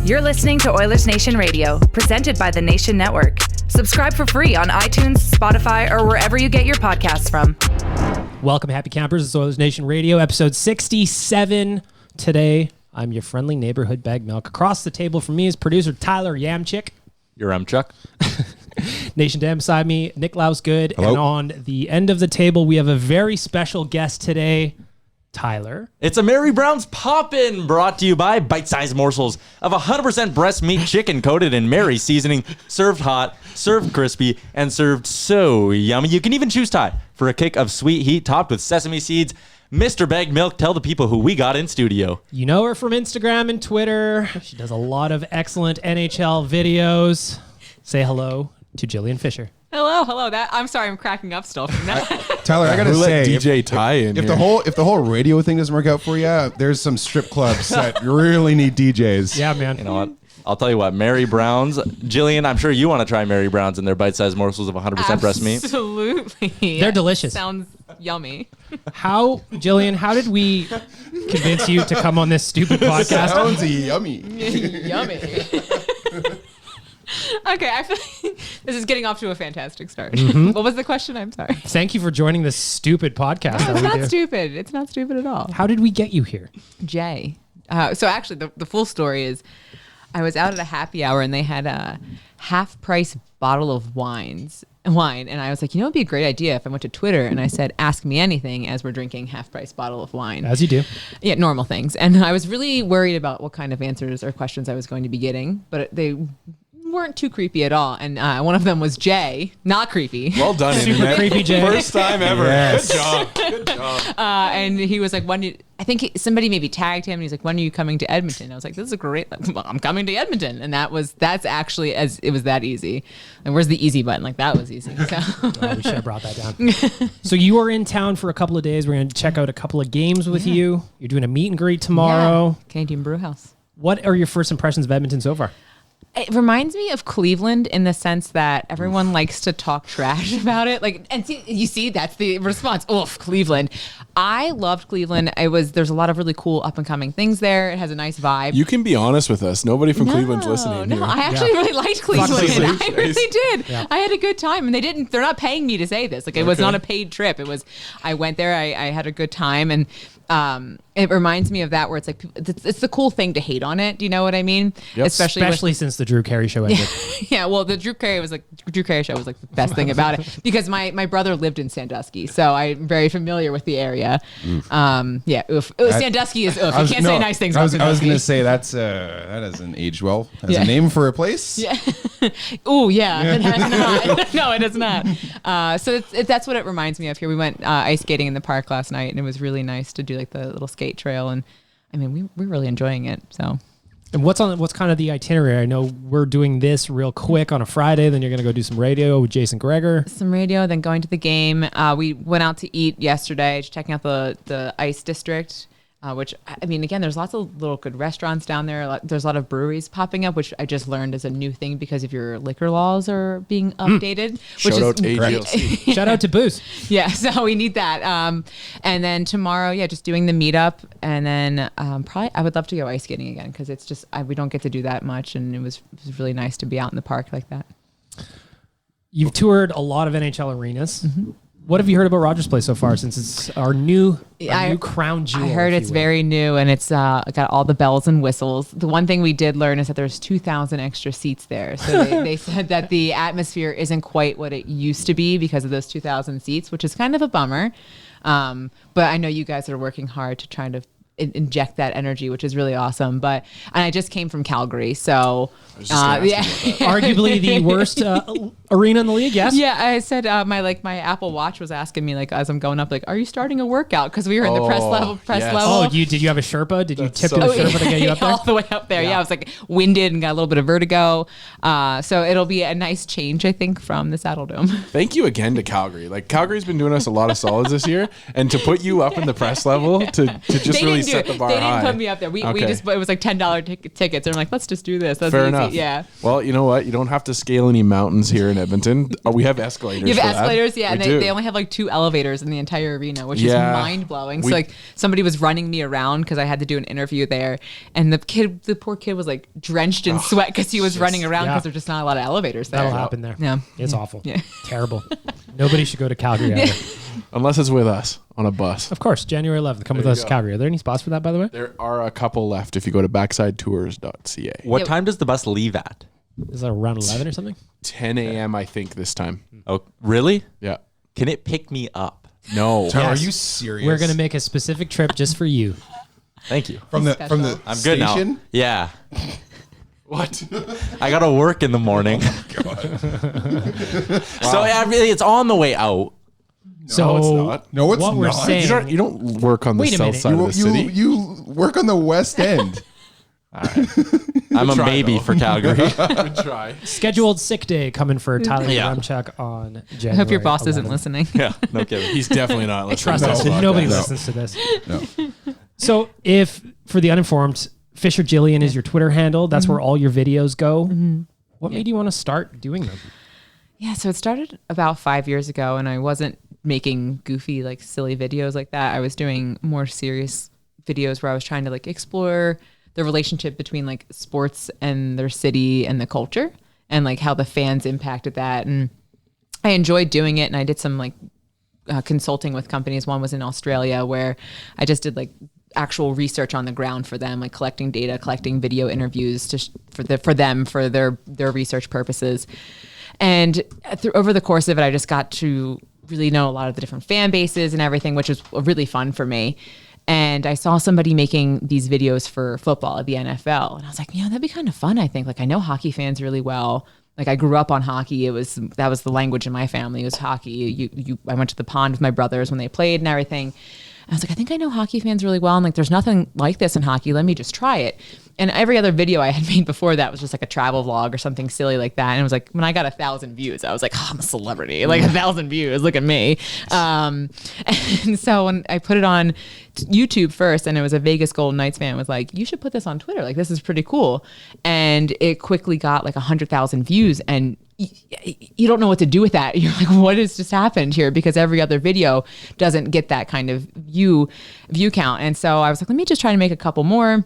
You're listening to Oilers Nation Radio, presented by the Nation Network. Subscribe for free on iTunes, Spotify, or wherever you get your podcasts from. Welcome, happy campers. It's Oilers Nation Radio, episode 67. Today, I'm your friendly neighborhood bag milk. Across the table from me is producer Tyler Yamchick. You're Chuck. Nation Dam beside me, Nick Lausgood. Hello. And on the end of the table, we have a very special guest today, Tyler. It's a Mary Brown's Poppin', brought to you by bite-sized morsels of 100% breast meat chicken coated in Mary seasoning, served hot, served crispy, and served so yummy. You can even choose Thai for a kick of sweet heat topped with sesame seeds. Mr. Bag Milk, tell the people who we got in studio. You know her from Instagram and Twitter. She does a lot of excellent NHL videos. Say hello to Jillian Fisher. Hello. I'm sorry, I'm cracking up still from that. Tyler, I gotta Who say, let DJ Ty in if here? the whole radio thing doesn't work out for you, there's some strip clubs that really need DJs. Yeah, man. You know what? I'll tell you what, Mary Brown's. Jillian, I'm sure you want to try Mary Brown's and their bite-sized morsels of 100% breast meat. Absolutely. They're delicious. Sounds yummy. Jillian, how did we convince you to come on this stupid podcast? Sounds yummy. Yummy. Okay, I feel like this is getting off to a fantastic start. What was the question? I'm sorry. Thank you for joining this stupid podcast. No, that it's we not do. stupid. It's not stupid at all. How did we get you here? Jay. So actually, the full story is I was out at a happy hour and they had a half-price bottle of wine, and I was like, it'd be a great idea if I went to Twitter and I said, ask me anything as we're drinking half-price bottle of wine. As you do. Yeah, normal things. And I was really worried about what kind of answers or questions I was going to be getting, but they weren't too creepy at all. And one of them was Jay, not creepy. Well done, Super Internet. creepy, Jay. First time ever. Yes. Good job. And he was like, somebody maybe tagged him and he's like, when are you coming to Edmonton? I was like, this is great. I'm coming to Edmonton. And that's actually it was that easy. And where's the easy button? Like that was easy. So. Oh, we should have brought that down. So you are in town for a couple of days. We're going to check out a couple of games with you. You're doing a meet and greet tomorrow. Yeah. Canadian Brew House. What are your first impressions of Edmonton so far? It reminds me of Cleveland in the sense that everyone likes to talk trash about it. That's the response. Oof, Cleveland. I loved Cleveland. There's a lot of really cool up and coming things there. It has a nice vibe. You can be honest with us. Nobody from Cleveland's listening No, here. I actually really liked Cleveland. Cleveland. I really did. Yeah. I had a good time, and they're not paying me to say this. It was not a paid trip. I went there. I had a good time, and it reminds me of that where it's like it's the cool thing to hate on it. Do you know what I mean? Yep. Especially since the Drew Carey show ended. Yeah, well, the Drew Carey show was like the best thing about it because my brother lived in Sandusky, so I'm very familiar with the area. Sandusky is oof. You can't say nice things. I was about Sandusky. going to say that doesn't age well as a name for a place. Yeah. Oh yeah, it has not. No, it has not. So that's what it reminds me of here. We went ice skating in the park last night, and it was really nice to do like the little skate trail, and I mean we're really enjoying it. So. And what's kind of the itinerary? I know we're doing this real quick on a Friday, then you're going to go do some radio with Jason Gregor. Some radio, then going to the game. We went out to eat yesterday, just checking out the Ice District, which, I mean, again, there's lots of little good restaurants down there. There's a lot of breweries popping up, which I just learned is a new thing because of your liquor laws are being updated. Which Shout out to is AGLC. Shout out to Booze. Yeah, so we need that. And then tomorrow, just doing the meetup. And then probably I would love to go ice skating again because it's just, we don't get to do that much. And it was really nice to be out in the park like that. You've toured a lot of NHL arenas. Mm-hmm. What have you heard about Rogers Place so far since it's our new crown jewel? I heard it's very new and it's got all the bells and whistles. The one thing we did learn is that there's 2,000 extra seats there. So they said that the atmosphere isn't quite what it used to be because of those 2,000 seats, which is kind of a bummer. But I know you guys are working hard to try to inject that energy, which is really awesome. And I just came from Calgary, so arguably the worst arena in the league. Yes. Yeah, I said my Apple Watch was asking me as I'm going up, are you starting a workout? Because we were in the press level. Oh, did you have a Sherpa? Did you tip to the Sherpa to get you up there? All the way up there. Yeah, I was winded and got a little bit of vertigo. So it'll be a nice change, I think, from the Saddle Dome. Thank you again to Calgary. Calgary's been doing us a lot of solids this year, and to put you up in the press level to just really set the bar They didn't high. put me up there. We Okay. just, it was like $10 tickets. And I'm like, let's just do this. That's Fair easy. enough. Yeah. Well, you know what? You don't have to scale any mountains here in Edmonton. We have escalators. You have for that. escalators, yeah, We and do. they only have like 2 elevators in the entire arena, which Yeah. is mind blowing. So We- like somebody was running me around because I had to do an interview there, and the poor kid was like drenched in sweat because he was running around yeah. because there's just not a lot of elevators there. That'll happen there. Yeah. It's awful. Yeah. Terrible. Nobody should go to Calgary ever. Unless it's with us on a bus. Of course, January 11th. Come with There you us to go. Calgary. Are there any spots for that, by the way? There are a couple left if you go to backsideTours.ca. What Yep. time does the bus leave at? Is that around 11 or something? 10 a.m. I think this time. Oh, really? Yeah. Can it pick me up? No. Tyler, Yes. are you serious? We're going to make a specific trip just for you. Thank you. from the Special. I'm good now. station? Yeah. What? I got to work in the morning. So I really, it's on the way out. So it's not. No, it's what we're not. saying, You don't work on the Wait a south minute. side of the city. You work on the West End. I'm a try, maybe though. for Calgary. Good try. scheduled sick day coming for Tyler Yeah. Yaremchuk on January I hope your boss isn't 11th. listening. Yeah, no kidding. He's definitely not listening. Trust to us, this nobody podcast. listens to this. No. So if, for the uninformed, Fisher Jillian is your Twitter handle, that's where all your videos go. What made you want to start doing them? Yeah, so it started about 5 years ago, and I wasn't making goofy, like silly videos like that. I was doing more serious videos where I was trying to like explore the relationship between like sports and their city and the culture, and like how the fans impacted that. And I enjoyed doing it, and I did some like consulting with companies. One was in Australia where I just did like actual research on the ground for them, like collecting data, collecting video interviews for their research purposes. And over the course of it, I just got to really know a lot of the different fan bases and everything, which was really fun for me. And I saw somebody making these videos for football at the NFL. And I was like, that'd be kind of fun, I think. Like, I know hockey fans really well. Like, I grew up on hockey. That was the language in my family. It was hockey. I went to the pond with my brothers when they played and everything. I was like, I think I know hockey fans really well. And like, there's nothing like this in hockey. Let me just try it. And every other video I had made before that was just like a travel vlog or something silly like that. And it was like, when I got 1,000 views, I was like, I'm a celebrity. Like 1,000 views, look at me. And so when I put it on YouTube first, and it was a Vegas Golden Knights fan was like, you should put this on Twitter. Like, this is pretty cool. And it quickly got like 100,000 views. And you don't know what to do with that. You're like, what has just happened here? Because every other video doesn't get that kind of view count. And so I was like, let me just try to make a couple more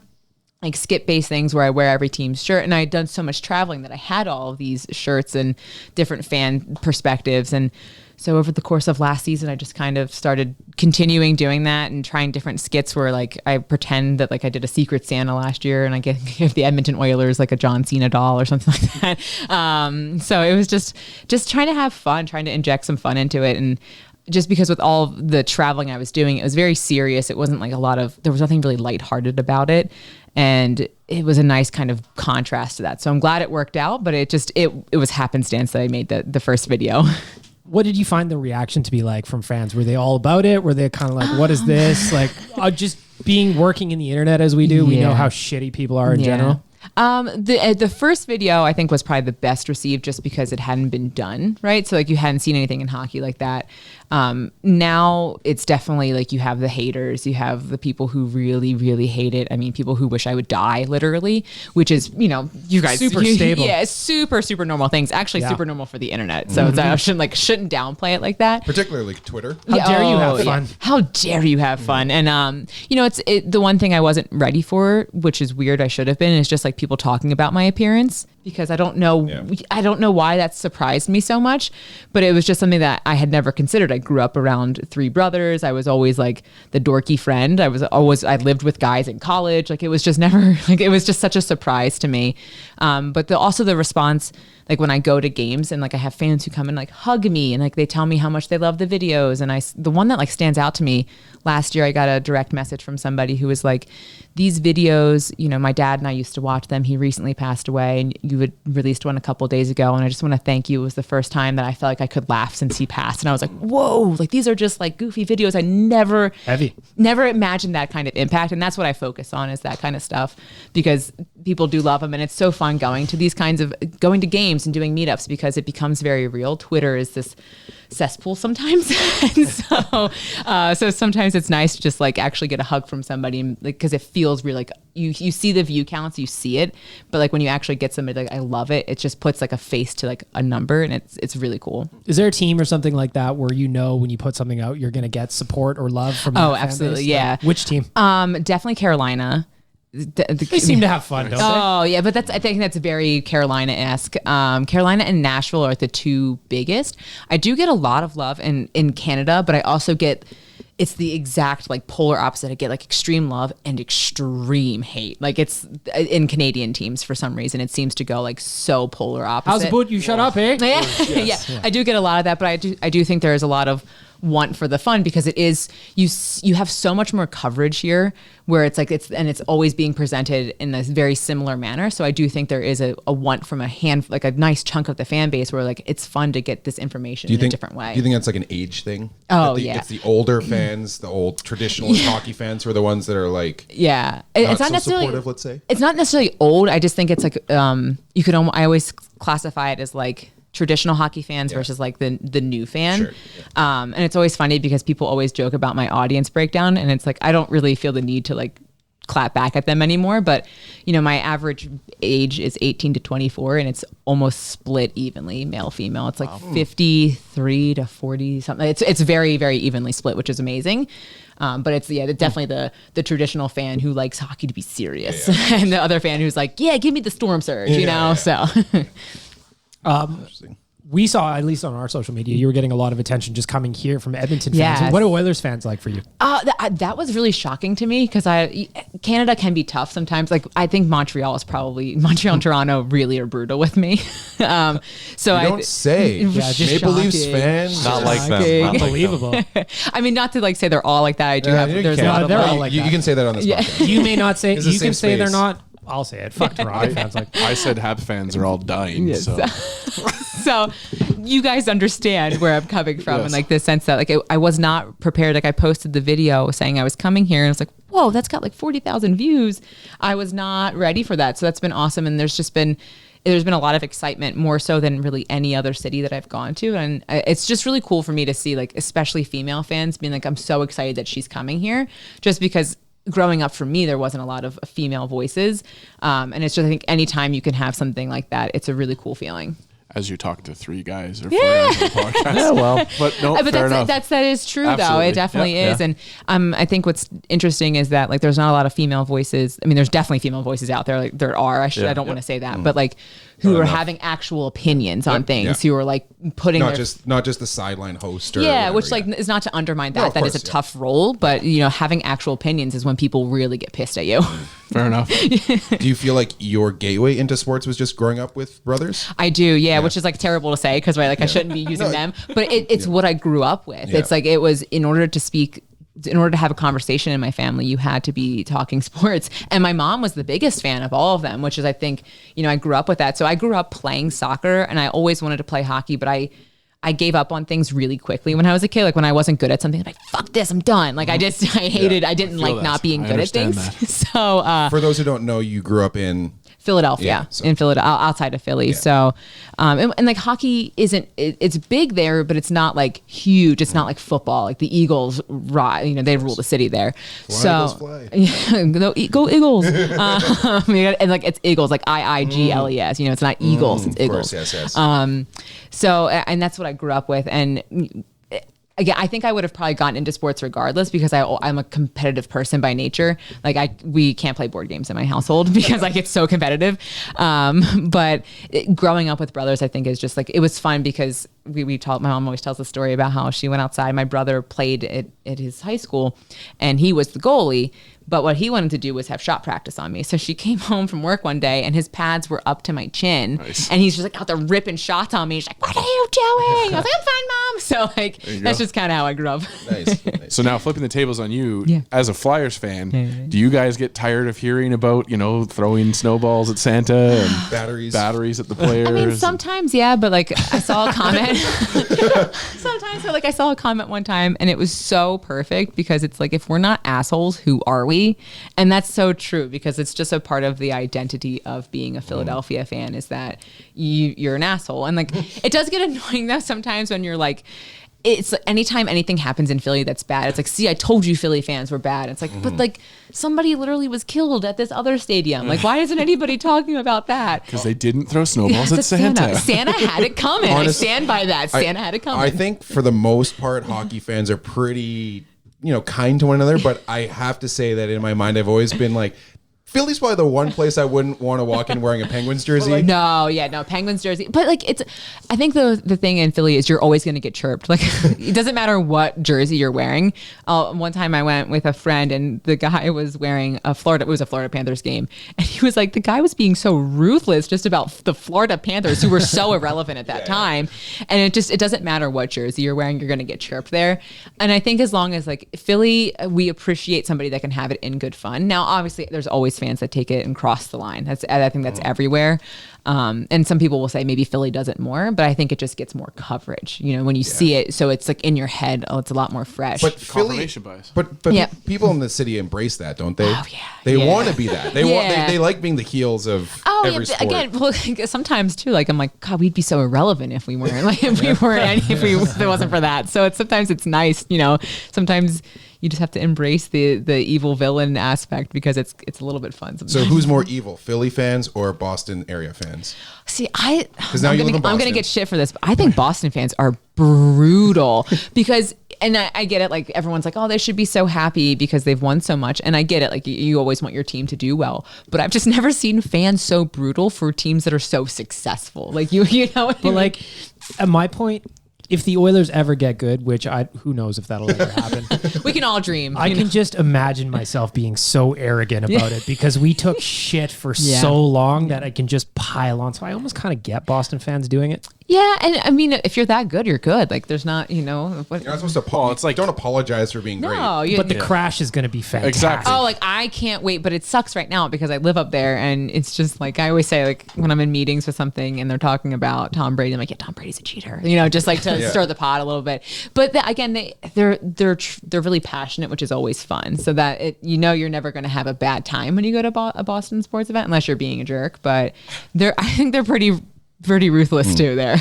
like skip-based things where I wear every team's shirt. And I had done so much traveling that I had all of these shirts and different fan perspectives. And so over the course of last season, I just kind of started continuing doing that and trying different skits where like I pretend that like I did a Secret Santa last year and I give the Edmonton Oilers like a John Cena doll or something like that. So it was just trying to have fun, trying to inject some fun into it. And just because with all the traveling I was doing, it was very serious. It wasn't like there was nothing really lighthearted about it. And it was a nice kind of contrast to that. So I'm glad it worked out, but it was happenstance that I made the first video. What did you find the reaction to be like from fans? Were they all about it? Were they kind of like, what is this? Like, just working in the internet as we do, we know Yeah. how shitty people are in general. The first video I think was probably the best received just because it hadn't been done, right? So like you hadn't seen anything in hockey like that. Now it's definitely like you have the haters, you have the people who really, really hate it. I mean, people who wish I would die literally, which is, you guys, Super stable. Yeah, it's super, super normal things. Actually Yeah. super normal for the internet. So I shouldn't downplay it like that. Particularly Twitter. How dare you have fun? How dare you have fun? And the one thing I wasn't ready for, which is weird, I should have been, is just like people talking about my appearance, because I don't know why that surprised me so much, but it was just something that I had never considered. I grew up around 3 brothers. I was always like the dorky friend. I lived with guys in college. Like it was just never like, it was just such a surprise to me. But also the response, like when I go to games and like I have fans who come and like hug me and like they tell me how much they love the videos. And the one that like stands out to me, last year I got a direct message from somebody who was like, these videos, my dad and I used to watch them. He recently passed away and you had released one a couple of days ago. And I just want to thank you. It was the first time that I felt like I could laugh since he passed. And I was like, whoa, like these are just like goofy videos. I never imagined that kind of impact. And that's what I focus on, is that kind of stuff, because people do love them, and it's so fun going to games and doing meetups because it becomes very real. Twitter is this cesspool sometimes. And so sometimes it's nice to just like actually get a hug from somebody, because it feels really like you see the view counts, you see it, but like when you actually get somebody like, I love it, it just puts like a face to like a number, and it's really cool. Is there a team or something like that where you know when you put something out, you're going to get support or love from your fan absolutely, base? yeah. Like, which team? Definitely Carolina. They seem to have fun, don't they? Oh yeah, but I think that's very Carolina-esque. Carolina and Nashville are the two biggest. I do get a lot of love in Canada, but I also get, it's the exact like polar opposite. I get like extreme love and extreme hate. Like it's in Canadian teams for some reason. It seems to go like so polar opposite. How's the boot? You shut up, eh? Yeah. I do get a lot of that, but I do think there is a lot of want for the fun, because it is, you have so much more coverage here where it's like it's always being presented in a very similar manner. So I do think there is a want from like a nice chunk of the fan base where like it's fun to get this information in a different way. Do you think that's like an age thing? Yeah. It's the older fans, the old traditionalist hockey fans, who are the ones that are like it's not so necessarily supportive, let's say. It's not necessarily old. I just think it's like I always classify it as like traditional hockey fans versus like the new fan. Sure. And it's always funny because people always joke about my audience breakdown, and it's like I don't really feel the need to like clap back at them anymore, but my average age is 18 to 24, and it's almost split evenly male female. It's like 53 to 40 something. It's very, very evenly split, which is amazing. But it's definitely the traditional fan who likes hockey to be serious, and the other fan who's like, give me the storm surge, so We saw, at least on our social media, you were getting a lot of attention just coming here from Edmonton fans. Yes. What are Oilers fans like for you? That was really shocking to me, because Canada can be tough sometimes. Like I think Montreal and Toronto really are brutal with me. So you don't say. Maple Leafs fans, not like them. Unbelievable. I mean, not to like say they're all like that. I do have. There's a lot of they're love. all like you that. can say that on this podcast. You may not say. It's the You can same say they're space. not. I'll say it. Fuck Toronto fans. Like I said Hab fans are all dying. Yes. So So you guys understand where I'm coming from, Yes. and like the sense that like I was not prepared. Like I posted the video saying I was coming here, and I was like, whoa, that's got like 40,000 views. I was not ready for that. So that's been awesome. And there's been a lot of excitement, more so than really any other city that I've gone to. And it's just really cool for me to see, like, especially female fans being like, I'm so excited that she's coming here, just because growing up for me, there wasn't a lot of female voices. And it's just, I think anytime you can have something like that, it's a really cool feeling. as you talk to three guys or four guys on the podcast. Yeah, well, but no, But fair enough. that is true, though. Absolutely. It definitely Yep. is. And I think what's interesting is that like there's not a lot of female voices. I mean, there's definitely female voices out there. Like there are. I don't want to say that, but like who Not are enough. having actual opinions on things. yeah. Who are like putting Not their just the sideline host. Or yeah, whatever, which like is not to undermine that. No, of That is course, a yeah. tough role, but you know, having actual opinions is when people really get pissed at you. Fair enough. Do you feel like your gateway into sports was just growing up with brothers? I do, yeah, which is like terrible to say because I shouldn't be using them, but it's what I grew up with. Yeah. It's like it was in order to have a conversation in my family, you had to be talking sports. And my mom was the biggest fan of all of them, which is, I think, you know, I grew up with that. So I grew up playing soccer and I always wanted to play hockey, but I gave up on things really quickly when I was a kid. Like when I wasn't good at something, I'm like, fuck this, I'm done. Like I didn't like that. not being I good at understand things. So For those who don't know, you grew up in Philadelphia, Yeah, so- in Philadelphia, outside of Philly. So, and like hockey it's big there, but it's not like huge. It's not like football. Like the Eagles, they rule the city there. Eagles, So, fly. go Eagles. And like it's Eagles, like IIGLES. You know, it's not Eagles, it's of Eagles. course, yes. So, and that's what I grew up with. And again, I think I would have probably gotten into sports regardless because I'm a competitive person by nature. Like we can't play board games in my household because like it's so competitive. But growing up with brothers, I think is just like, it was fun because my mom always tells the story about how she went outside. My brother played at his high school and he was the goalie. But what he wanted to do was have shot practice on me. So she came home from work one day and his pads were up to my chin. Nice. And he's just like out there ripping shots on me. She's like, what are you doing? I was like, I'm fine, Mom. So like, that's just kind of how I grew up. Nice. So now flipping the tables on you, Yeah. as a Flyers fan, do you guys get tired of hearing about, throwing snowballs at Santa and Batteries. at the players? I mean, sometimes, yeah, but like I saw a comment. sometimes so, like I saw a comment one time and it was so perfect because it's like, if we're not assholes, who are we? And that's so true because it's just a part of the identity of being a Philadelphia fan is that you're an asshole. And like, it does get annoying though sometimes when you're like, it's anytime anything happens in Philly that's bad, it's like, see, I told you Philly fans were bad. It's like, but like somebody literally was killed at this other stadium. Like, why isn't anybody talking about that? Because they didn't throw snowballs at That's Santa. Santa had it coming. I stand by that. Santa had it coming. I think for the most part, hockey fans are pretty, kind to one another. But I have to say that in my mind, I've always been like, Philly's probably the one place I wouldn't want to walk in wearing a Penguins jersey. No, Penguins jersey. But like I think the thing in Philly is you're always going to get chirped. Like it doesn't matter what jersey you're wearing. One time I went with a friend and the guy was wearing it was a Florida Panthers game. And he was like, the guy was being so ruthless just about the Florida Panthers who were so irrelevant at that time. And it doesn't matter what jersey you're wearing, you're going to get chirped there. And I think as long as like Philly, we appreciate somebody that can have it in good fun. Now, obviously there's always fans that take it and cross the line. I think that's everywhere. And some people will say maybe Philly does it more, but I think it just gets more coverage, when you see it. So it's like in your head, it's a lot more fresh. But Philly, Confirmation bias. but people in the city embrace that, don't they? Oh, yeah. They Yeah. want to be that. They Yeah. like being the heels of every sport. Again, well, sometimes too, like I'm like, God, we'd be so irrelevant if we weren't if it wasn't for that. So sometimes it's nice, sometimes you just have to embrace the evil villain aspect because it's a little bit fun sometimes. So who's more evil, Philly fans or Boston area fans? See, now I'm you live in gonna Boston. get shit for this, but I think Boston fans are brutal because, and I get it, like everyone's like, oh, they should be so happy because they've won so much, and I get it, like you always want your team to do well, but I've just never seen fans so brutal for teams that are so successful. Like you know what I But mean? like, at my point, if the Oilers ever get good, which who knows if that'll ever happen. We can all dream. I can just imagine myself being so arrogant about it because we took shit for so long that I can just pile on. So I almost kind of get Boston fans doing it. Yeah, and I mean, if you're that good, you're good. Like, there's not, what, You're not supposed to it's like don't apologize for being great. no, But the crash is going to be fantastic. Exactly. Oh, like I can't wait, but it sucks right now because I live up there, and it's just like I always say, like when I'm in meetings with something and they're talking about Tom Brady, I'm like, yeah, Tom Brady's a cheater, just like to stir the pot a little bit. But again, they're really passionate, which is always fun. So that you're never going to have a bad time when you go to a Boston sports event, unless you're being a jerk. But I think they're pretty ruthless too there.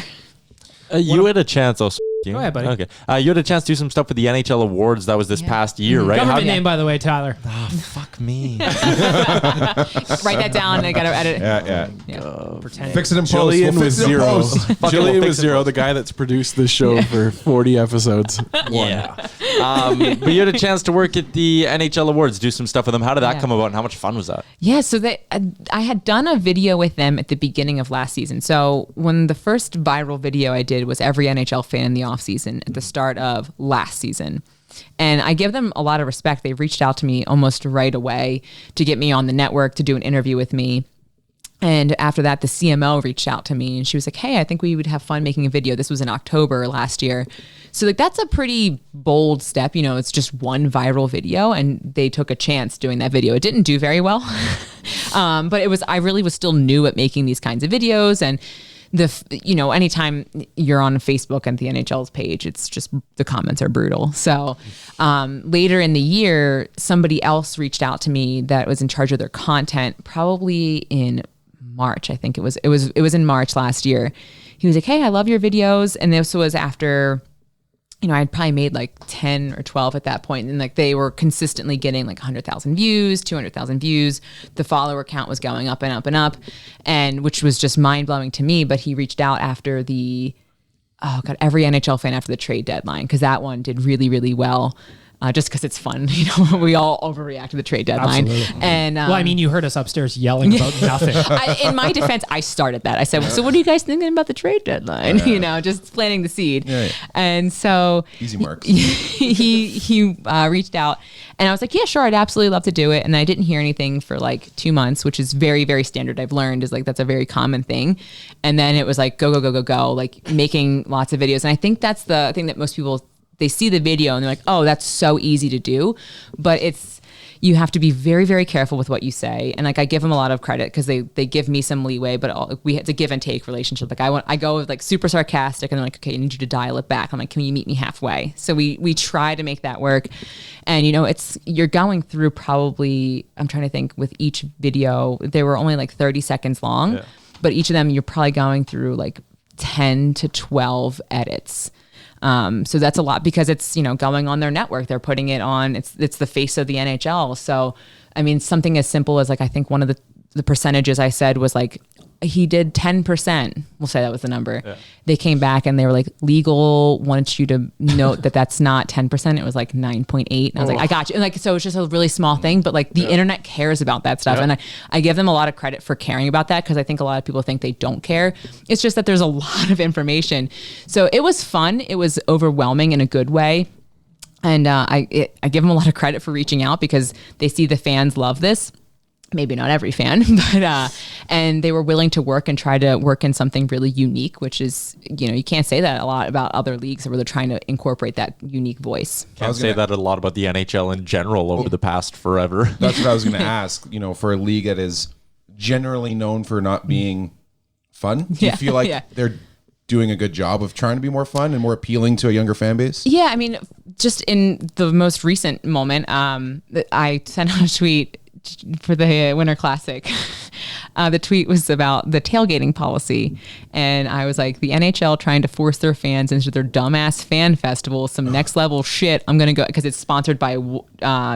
You had a chance. Go ahead, buddy. Okay. You had a chance to do some stuff with the NHL awards. That was this past year, right? Government name, by the way, Tyler. Oh, fuck me. Write that down. I got to edit it. Yeah. Pretend. Fix it in post. Jillian We'll was fix it in zero. post. Jillian was zero, the guy that's produced this show for 40 episodes. Yeah. But you had a chance to work at the NHL awards, do some stuff with them. How did that Yeah. come about, and how much fun was that? Yeah, so I had done a video with them at the beginning of last season. So when the first viral video I did was every NHL fan in the offseason at the start of last season. And I give them a lot of respect. They reached out to me almost right away to get me on the network to do an interview with me. And after that, the CMO reached out to me and she was like, hey, I think we would have fun making a video. This was in October last year. So like that's a pretty bold step. It's just one viral video and they took a chance doing that video. It didn't do very well. But I really was still new at making these kinds of videos. And anytime you're on Facebook and the NHL's page, it's just the comments are brutal. So later in the year, somebody else reached out to me that was in charge of their content, probably in March. I think it was in March last year. He was like, hey, I love your videos. And this was after, I'd probably made like 10 or 12 at that point. And like they were consistently getting like 100,000 views, 200,000 views. The follower count was going up and up and up, and which was just mind blowing to me. But he reached out after every NHL fan after the trade deadline, because that one did really, really well. Just because it's fun, we all overreact to the trade deadline. Absolutely. And Well, I mean, you heard us upstairs yelling about nothing. in my defense, I started that. I said, so what are you guys thinking about the trade deadline? Just planting the seed. Yeah. And so Easy marks. he reached out and I was like, yeah, sure. I'd absolutely love to do it. And I didn't hear anything for like 2 months, which is very, very standard. I've learned is like, that's a very common thing. And then it was like, go, like making lots of videos. And I think that's the thing that most people, they see the video and they're like, oh, that's so easy to do. But it's, you have to be very, very careful with what you say. And like, I give them a lot of credit because they give me some leeway, but we had to give and take relationship. Like I go with like super sarcastic and they're like, okay, I need you to dial it back. I'm like, can you meet me halfway? So we try to make that work. And you're going through probably, I'm trying to think, with each video, they were only like 30 seconds long, but each of them, you're probably going through like 10 to 12 edits. So that's a lot because it's, going on their network. They're putting it on, it's the face of the NHL. So, I mean, something as simple as like, I think one of the percentages I said was like, he did 10%. We'll say that was the number. Yeah. They came back and they were like, legal wants you to note that that's not 10%. It was like 9.8. And I was like, I got you. And like, so it's just a really small thing, but like the internet cares about that stuff. And I give them a lot of credit for caring about that because I think a lot of people think they don't care. It's just that there's a lot of information. So it was fun. It was overwhelming in a good way. And I give them a lot of credit for reaching out because they see the fans love this. Maybe not every fan, but and they were willing to work and try to work in something really unique, which is, you can't say that a lot about other leagues where they're trying to incorporate that unique voice. Can't say that a lot about the NHL in general over the past forever. That's what I was going to ask. For a league that is generally known for not being fun, do you feel like they're doing a good job of trying to be more fun and more appealing to a younger fan base? Yeah, I mean, just in the most recent moment, I sent out a tweet for the Winter Classic. The tweet was about the tailgating policy. And I was like, the NHL trying to force their fans into their dumbass fan festival, some next level shit. I'm going to go, because it's sponsored by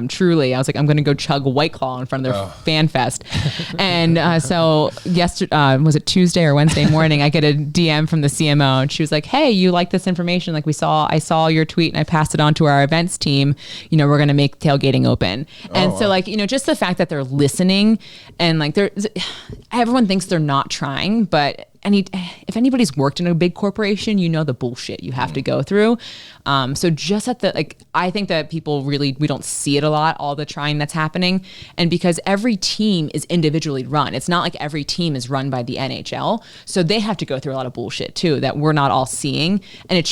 Truly. I was like, I'm going to go chug White Claw in front of their fan fest. And so yesterday, was it Tuesday or Wednesday morning, I get a DM from the CMO and she was like, hey, you like this information? Like I saw your tweet and I passed it on to our events team. We're going to make tailgating open. And so like, just the fact that they're listening and like everyone thinks they're not trying, but if anybody's worked in a big corporation, the bullshit you have to go through. So just I think that people we don't see it a lot, all the trying that's happening. And because every team is individually run, it's not like every team is run by the NHL. So they have to go through a lot of bullshit too, that we're not all seeing. And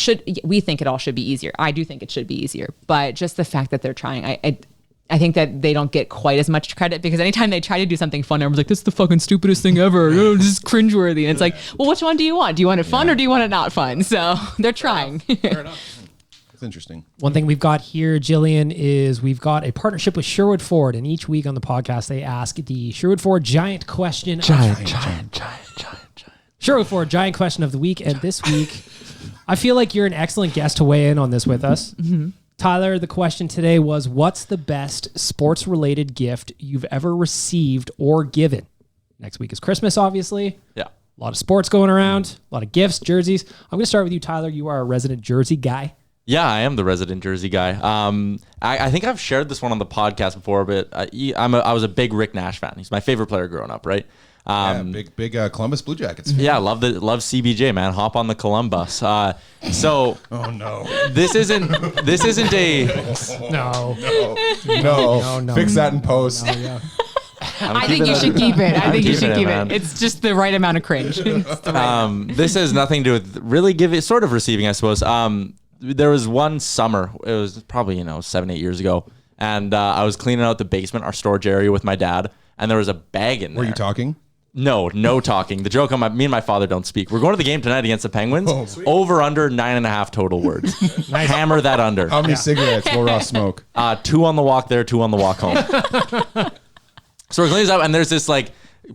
we think it all should be easier. I do think it should be easier, but just the fact that they're trying, I think that they don't get quite as much credit because anytime they try to do something fun, everyone's like, this is the fucking stupidest thing ever. This is cringeworthy. And it's like, well, which one do you want? Do you want it fun or do you want it not fun? So they're trying. Fair enough. It's interesting. One thing we've got here, Jillian, is we've got a partnership with Sherwood Ford. And each week on the podcast, they ask the Sherwood Ford giant question. Giant. Sherwood Ford giant question of the week. And this week, I feel like you're an excellent guest to weigh in on this with us. Mm-hmm. Tyler, the question today was, what's the best sports-related gift you've ever received or given? Next week is Christmas, obviously. Yeah. A lot of sports going around, a lot of gifts, jerseys. I'm going to start with you, Tyler. You are a resident jersey guy. Yeah, I am the resident jersey guy. I think I've shared this one on the podcast before, but I was a big Rick Nash fan. He's my favorite player growing up, right? Big Columbus Blue Jackets fan. Yeah, love CBJ, man. Hop on the Columbus. So oh no, this isn't a no. Fix that in post. No, yeah. I think you should keep it. I think you should keep it. It's just the right amount of cringe. This has nothing to do with really sort of receiving, I suppose. There was one summer, it was probably 7-8 years ago, and I was cleaning out the basement, our storage area, with my dad, and there was a bag in there. Were you talking? No talking. The joke me and my father don't speak. We're going to the game tonight against the Penguins. Over under 9.5 total words. Nice. Hammer that under. How many cigarettes will Ross smoke? 2 on the walk there, 2 on the walk home. So we're cleaning this up, and there's this like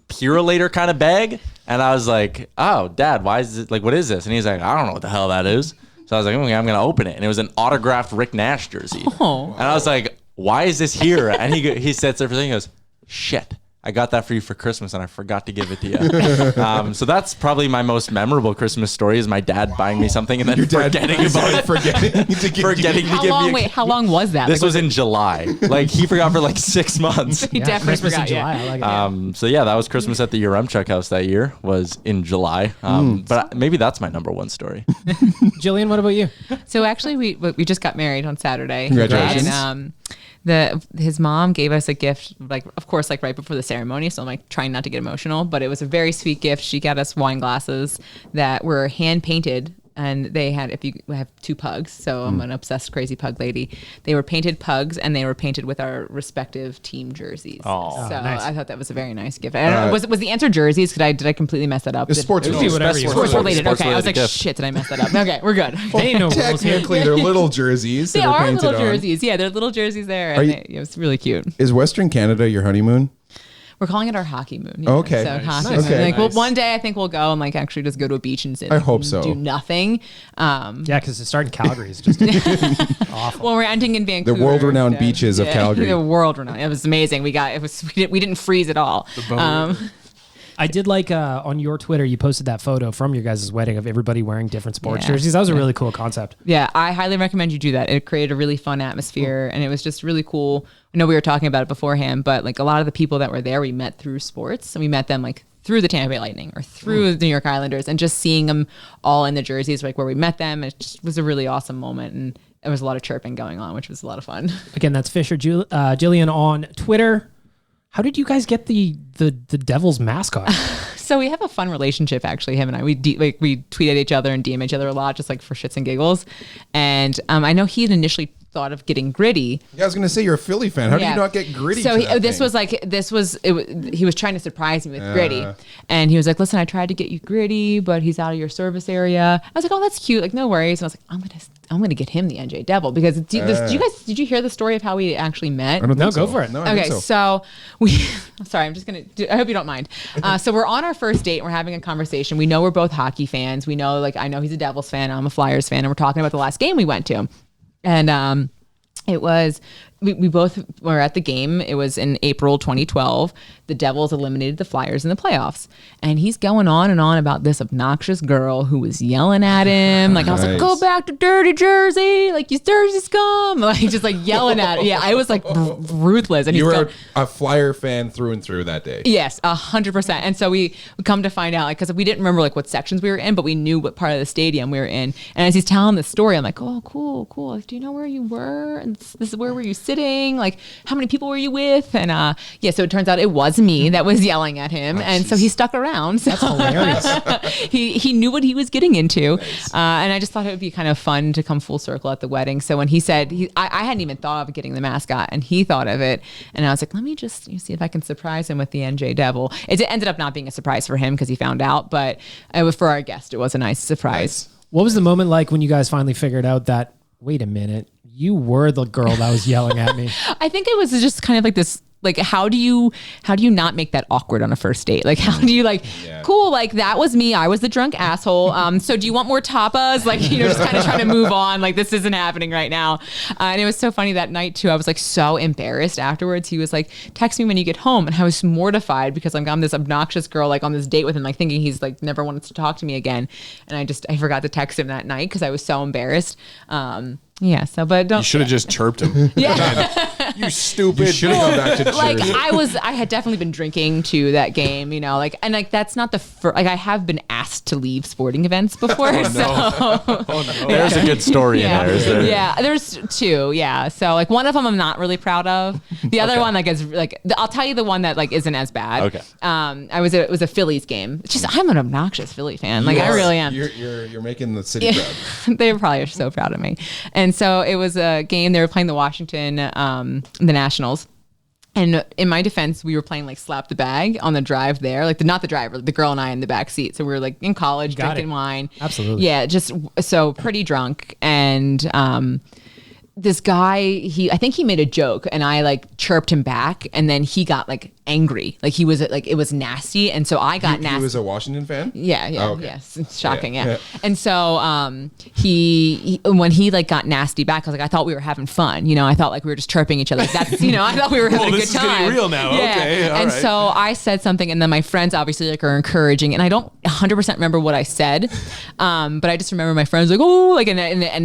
Purolator kind of bag, and I was like, "Oh, Dad, why is it like what is this?" And he's like, "I don't know what the hell that is." So I was like, "Okay, I'm gonna open it," and it was an autographed Rick Nash jersey. Oh. And I was like, "Why is this here?" And he sits there for a second, he goes, "Shit. I got that for you for Christmas and I forgot to give it to you." So that's probably my most memorable Christmas story is my dad buying me something and then forgetting about it. Forgetting to give me. How long was that? This was in July. Like he forgot for like 6 months. He definitely Christmas forgot. In July. I like it. So yeah, that was Christmas at the Yaremchuk house that year was in July. But maybe that's my number one story. Jillian, what about you? So actually we just got married on Saturday. Congratulations. And, his mom gave us a gift, like of course, like right before the ceremony. So I'm like trying not to get emotional, but it was a very sweet gift. She got us wine glasses that were hand painted and they had, if you have 2 pugs, so I'm an obsessed crazy pug lady. They were painted pugs, and they were painted with our respective team jerseys. Oh, so nice. I thought that was a very nice gift. I don't know, was the answer jerseys? Did I completely mess that up? It's sports do related. whatever you want. Sports related. Sports Okay, I was related like, gift. shit, did I mess that up? Okay, we're good. They ain't no rules here. Technically, they're little jerseys. They that are painted little on. jerseys. Yeah, they're little jerseys there, and it was really cute. Is Western Canada your honeymoon? We're calling it our hockey moon. Yeah. Okay. So Nice. hockey Nice. moon. Okay. Like, well, Nice. one day I think we'll go and like actually just go to a beach and sit. I hope so. Do nothing. Yeah, because it's starting Calgary is just awful. Well, we're ending in Vancouver. world-renowned so- beaches of Calgary. The world-renowned. It was amazing. We didn't freeze at all. I did like on your Twitter, you posted that photo from your guys' wedding of everybody wearing different sports Yeah. jerseys. That was a really cool concept. Yeah, I highly recommend you do that. It created a really fun atmosphere, and it was just really cool. I know we were talking about it beforehand, but like a lot of the people that were there, we met through sports, and we met them like through the Tampa Bay Lightning or through the New York Islanders, and just seeing them all in the jerseys, like where we met them, it just was a really awesome moment, and there was a lot of chirping going on, which was a lot of fun. Again, that's Fisher Jillian on Twitter. How did you guys get the Devils mascot? So we have a fun relationship, actually. Him and I, we tweet at each other and DM each other a lot, just like for shits and giggles. And I know he had initially thought of getting Gritty. Yeah, I was going to say you're a Philly fan. How do you not get Gritty? So to that thing? He was trying to surprise me with Gritty, and he was like, "Listen, I tried to get you Gritty, but he's out of your service area." I was like, "Oh, that's cute. Like, no worries." And I was like, "I'm gonna get him the NJ Devil because did you hear the story of how we actually met?" I don't No, think so. go for it. No, I Okay, think so. so we. I'm sorry, I'm just gonna. I hope you don't mind. So we're on our first date. And we're having a conversation. We know we're both hockey fans. We know, like, I know he's a Devils fan. I'm a Flyers fan, and we're talking about the last game we went to, and it was. We both were at the game. It was in April 2012. The Devils eliminated the Flyers in the playoffs. And he's going on and on about this obnoxious girl who was yelling at him. Like, I was like, Nice. go back to dirty Jersey. Like, you Jersey scum. Like, just like yelling at her. Yeah, I was like ruthless. And You he's were going, a Flyer fan through and through that day. yes, 100%. And so we come to find out, like, because we didn't remember like what sections we were in, but we knew what part of the stadium we were in. And as he's telling the story, I'm like, oh, cool. Like, do you know where you were? And this is where were you sitting? Like, how many people were you with? And yeah, so it turns out it was me that was yelling at him, and so he stuck around. So That's hilarious. he knew what he was getting into, and I just thought it would be kind of fun to come full circle at the wedding. So when he said I hadn't even thought of getting the mascot, and he thought of it, and I was like, let me just see if I can surprise him with the NJ Devil. It ended up not being a surprise for him because he found out, but it was for our guest. It was a nice surprise. What was the moment like when you guys finally figured out that, wait a minute, you were the girl that was yelling at me? I think it was just kind of like this, like, how do you not make that awkward on a first date? Like, how do you cool, like that was me. I was the drunk asshole. So do you want more tapas? Like, just kind of trying to move on. Like, this isn't happening right now. And it was so funny that night too. I was like so embarrassed afterwards. He was like, text me when you get home. And I was mortified because I'm this obnoxious girl, like on this date with him, like thinking he's like never wanted to talk to me again. And I forgot to text him that night because I was so embarrassed. Yeah, so, but don't. You should have just chirped him. Yeah. You stupid. You should have gone back to Like, Jersey. I had definitely been drinking to that game, like, and like, that's not the first, like, I have been asked to leave sporting events before. There's a good story in there, is there? Yeah, there's two. Yeah. So like one of them I'm not really proud of. The other one, like, is like, I'll tell you the one that like isn't as bad. Okay. It was a Phillies game. It's just, I'm an obnoxious Philly fan. Like, I really am. You're making the city proud. They probably are so proud of me. And so it was a game. They were playing the Washington, the Nationals. And in my defense, we were playing like slap the bag on the drive there, like not the driver, the girl and I in the back seat. So we were like in college, drinking wine. Absolutely. Yeah, just so pretty drunk. And this guy, I think he made a joke, and I like chirped him back, and then he got like angry, like he was like, it was nasty, and so I got nasty. He was a Washington fan? Yeah. Oh, okay. Yes. It's shocking. Yeah. Yeah. And so he when he like got nasty back, I was like, I thought we were having fun. I thought like we were just chirping each other. Like, that's, I thought we were having a this good is getting time. real now. Okay, all And right. so I said something, and then my friends obviously like are encouraging, and I don't 100% remember what I said, but I just remember my friends like, oh, like, and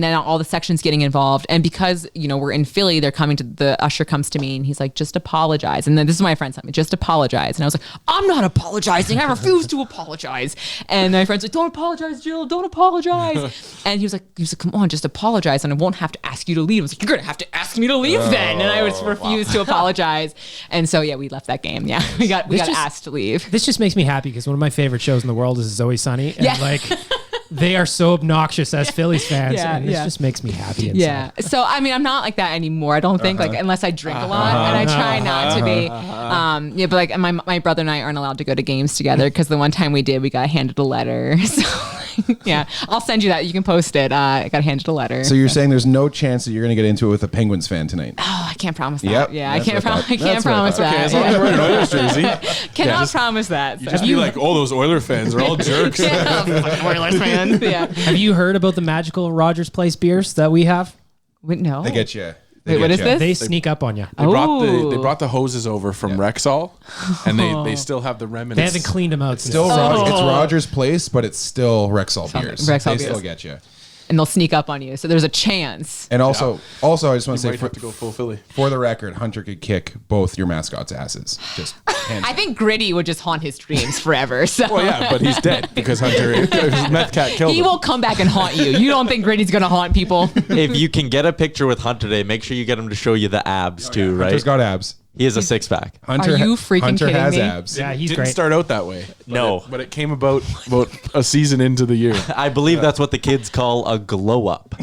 then all the sections getting involved, and because we're in Philly, they're coming to the usher comes to me, and he's like, just apologize. And then this is my friend sent me, just apologize. And I was like, I'm not apologizing. I refuse to apologize. And my friend's like, don't apologize, Jill. Don't apologize. And he was like, come on, just apologize, and I won't have to ask you to leave. I was like, you're gonna have to ask me to leave then. And I was refused to apologize. And so yeah, we left that game. Yeah, we got asked to leave. This just makes me happy because one of my favorite shows in the world is Zoe Sunny. And Yeah. like, they are so obnoxious as Phillies fans, Yeah, and this yeah. just makes me happy inside. Yeah. So I mean, I'm not like that anymore. I don't think like unless I drink a lot, and I try not to be. Yeah, but like my brother and I aren't allowed to go to games together because the one time we did, we got handed a letter. So yeah, I'll send you that. You can post it. I got handed a letter. So you're saying there's no chance that you're going to get into it with a Penguins fan tonight? Oh, I can't promise that. Yep, Yeah, I that's can't. what I thought. I can't That's what I promise thought. that. Okay, as long as we're in an Oilers jersey. Cannot just- promise that. You just be like, oh, those Oiler fans are all jerks. Oilers fans. Yeah. Have you heard about the magical Rogers Place beers that we have? Wait, no. They get you. Wait, what is this? They sneak up on you. They brought Oh. the hoses over from Rexall, and they still have the remnants. They haven't cleaned them out. Still, since. It's Rogers Place, but it's still Rexall beers. Rexall they still beers. get you. And they'll sneak up on you. So there's a chance. And also, I just want to You say might have to go full Philly. for the record, Hunter could kick both your mascot's asses. Just hands I think Gritty would just haunt his dreams forever. So Well, yeah, but he's dead because Meth Cat killed he him. will come back and haunt you. You don't think Gritty's gonna haunt people? If you can get a picture with Hunter today, make sure you get him to show you the abs too, right? Hunter's got abs. He has a six pack. Hunter, Are you freaking Hunter kidding has me? abs. Yeah, he's Didn't great. start out that way. No. But it came about a season into the year. I believe that's what the kids call a glow up.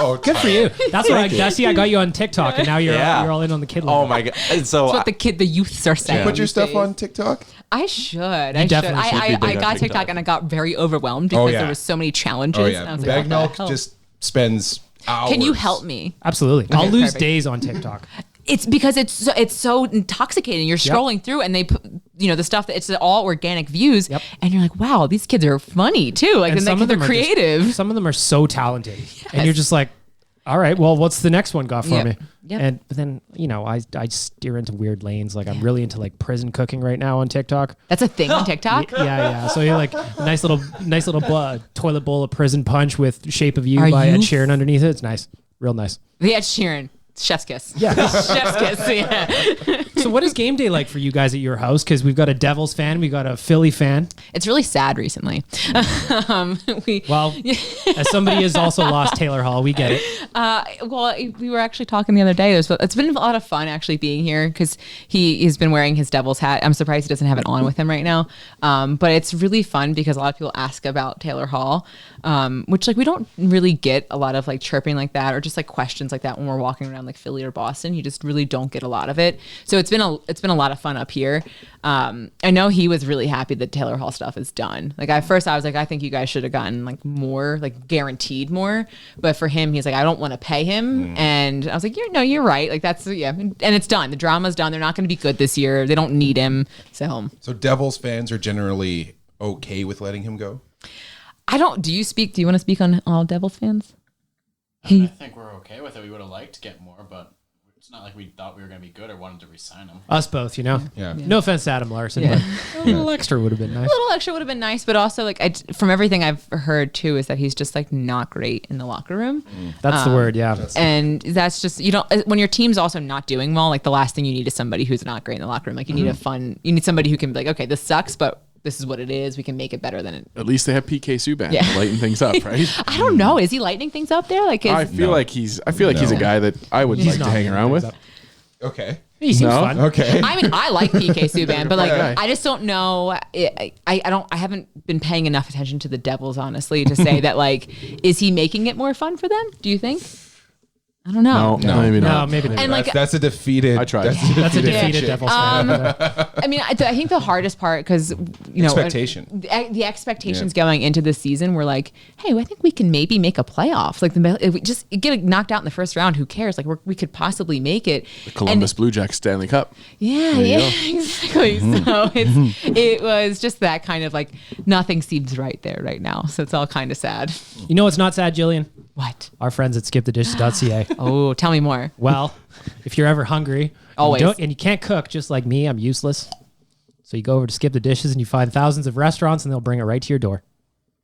Oh, Good for you. That's what I got you on TikTok, and now you're Yeah. you're all in on the kid. Oh level. my god! And so That's what the youths are saying. Put your these stuff days. on TikTok. I should. I should. definitely should I be big on got TikTok TikTok. and I got very overwhelmed because yeah. there was so many challenges. Oh And yeah, I was like, Bag what the Milk hell? just spends hours. Can you help me? Absolutely. I'll lose perfect. days on TikTok. It's because it's so intoxicating. You're scrolling through and they put the stuff that it's all organic views, Yep. and you're like, wow, these kids are funny too. Like, and they're are creative. some of them are so talented, and you're just like, all right, well, what's the next one got for Yep. me? Yep. But then I steer into weird lanes. Like I'm really into like prison cooking right now on TikTok. That's a thing on TikTok. Yeah. So you're like nice little toilet bowl of prison punch with "Shape of You" Are by you Ed Sheeran underneath it. It's nice, real nice. The Ed Sheeran. Chef's kiss. Yeah. Chef's kiss. Yeah. So what is game day like for you guys at your house? Because we've got a Devils fan, we got a Philly fan. It's really sad recently. Well, as somebody has also lost Taylor Hall, we get it. Well, we were actually talking the other day. It's been a lot of fun actually being here because he's been wearing his Devils hat. I'm surprised he doesn't have it on with him right now. But it's really fun because a lot of people ask about Taylor Hall, which like we don't really get a lot of like chirping like that or just like questions like that when we're walking around like Philly or Boston. You just really don't get a lot of it. So it's been a lot of fun up here. I know he was really happy that Taylor Hall stuff is done. Like at first I was like, I think you guys should have gotten like more, like guaranteed more. But for him, he's like, I don't want to pay him. And I was like, you're right. Like that's, yeah. And it's done. The drama's done. They're not going to be good this year. They don't need him. So Devils fans are generally okay with letting him go. do you want to speak on all Devils fans? I think we're okay with it. We would have liked to get more, but it's not like we thought we were going to be good or wanted to re-sign him. Us both, you know? Yeah. No offense to Adam Larson, Yeah. but a little extra would have been nice. A little extra would have been nice, but also like from everything I've heard too is that he's just like not great in the locker room. That's the word, yeah. And that's just, when your team's also not doing well, like the last thing you need is somebody who's not great in the locker room. Like you need somebody who can be like, okay, this sucks, but this is what it is. We can make it better than it. At least they have PK Subban Yeah. to lighten things up, right? I don't know. Is he lightening things up there? Like, I feel like he's a guy that I would like to hang around with. Okay. He seems No? fun. Okay. I mean, I like PK Subban, but like, guy. I just don't know. I haven't been paying enough attention to the Devils, honestly, to say that like, is he making it more fun for them? Do you think? I don't know. No, maybe No, not. maybe not. And like, That's a defeated. I tried. That's a defeated Yeah. Devils fan. I mean, I think the hardest part, because Expectation. the expectations going into the season were like, hey, I think we can maybe make a playoff. Like if we just get knocked out in the first round, who cares? Like we could possibly make it. The Columbus Blue Jackets Stanley Cup. Yeah, exactly. So it was just that kind of like nothing seems right there right now. So it's all kind of sad. You know what's not sad, Jillian? What? Our friends at skipthedishes.ca. Oh, tell me more. Well, if you're ever hungry Always. and you can't cook, just like me, I'm useless. So you go over to Skip the Dishes and you find thousands of restaurants and they'll bring it right to your door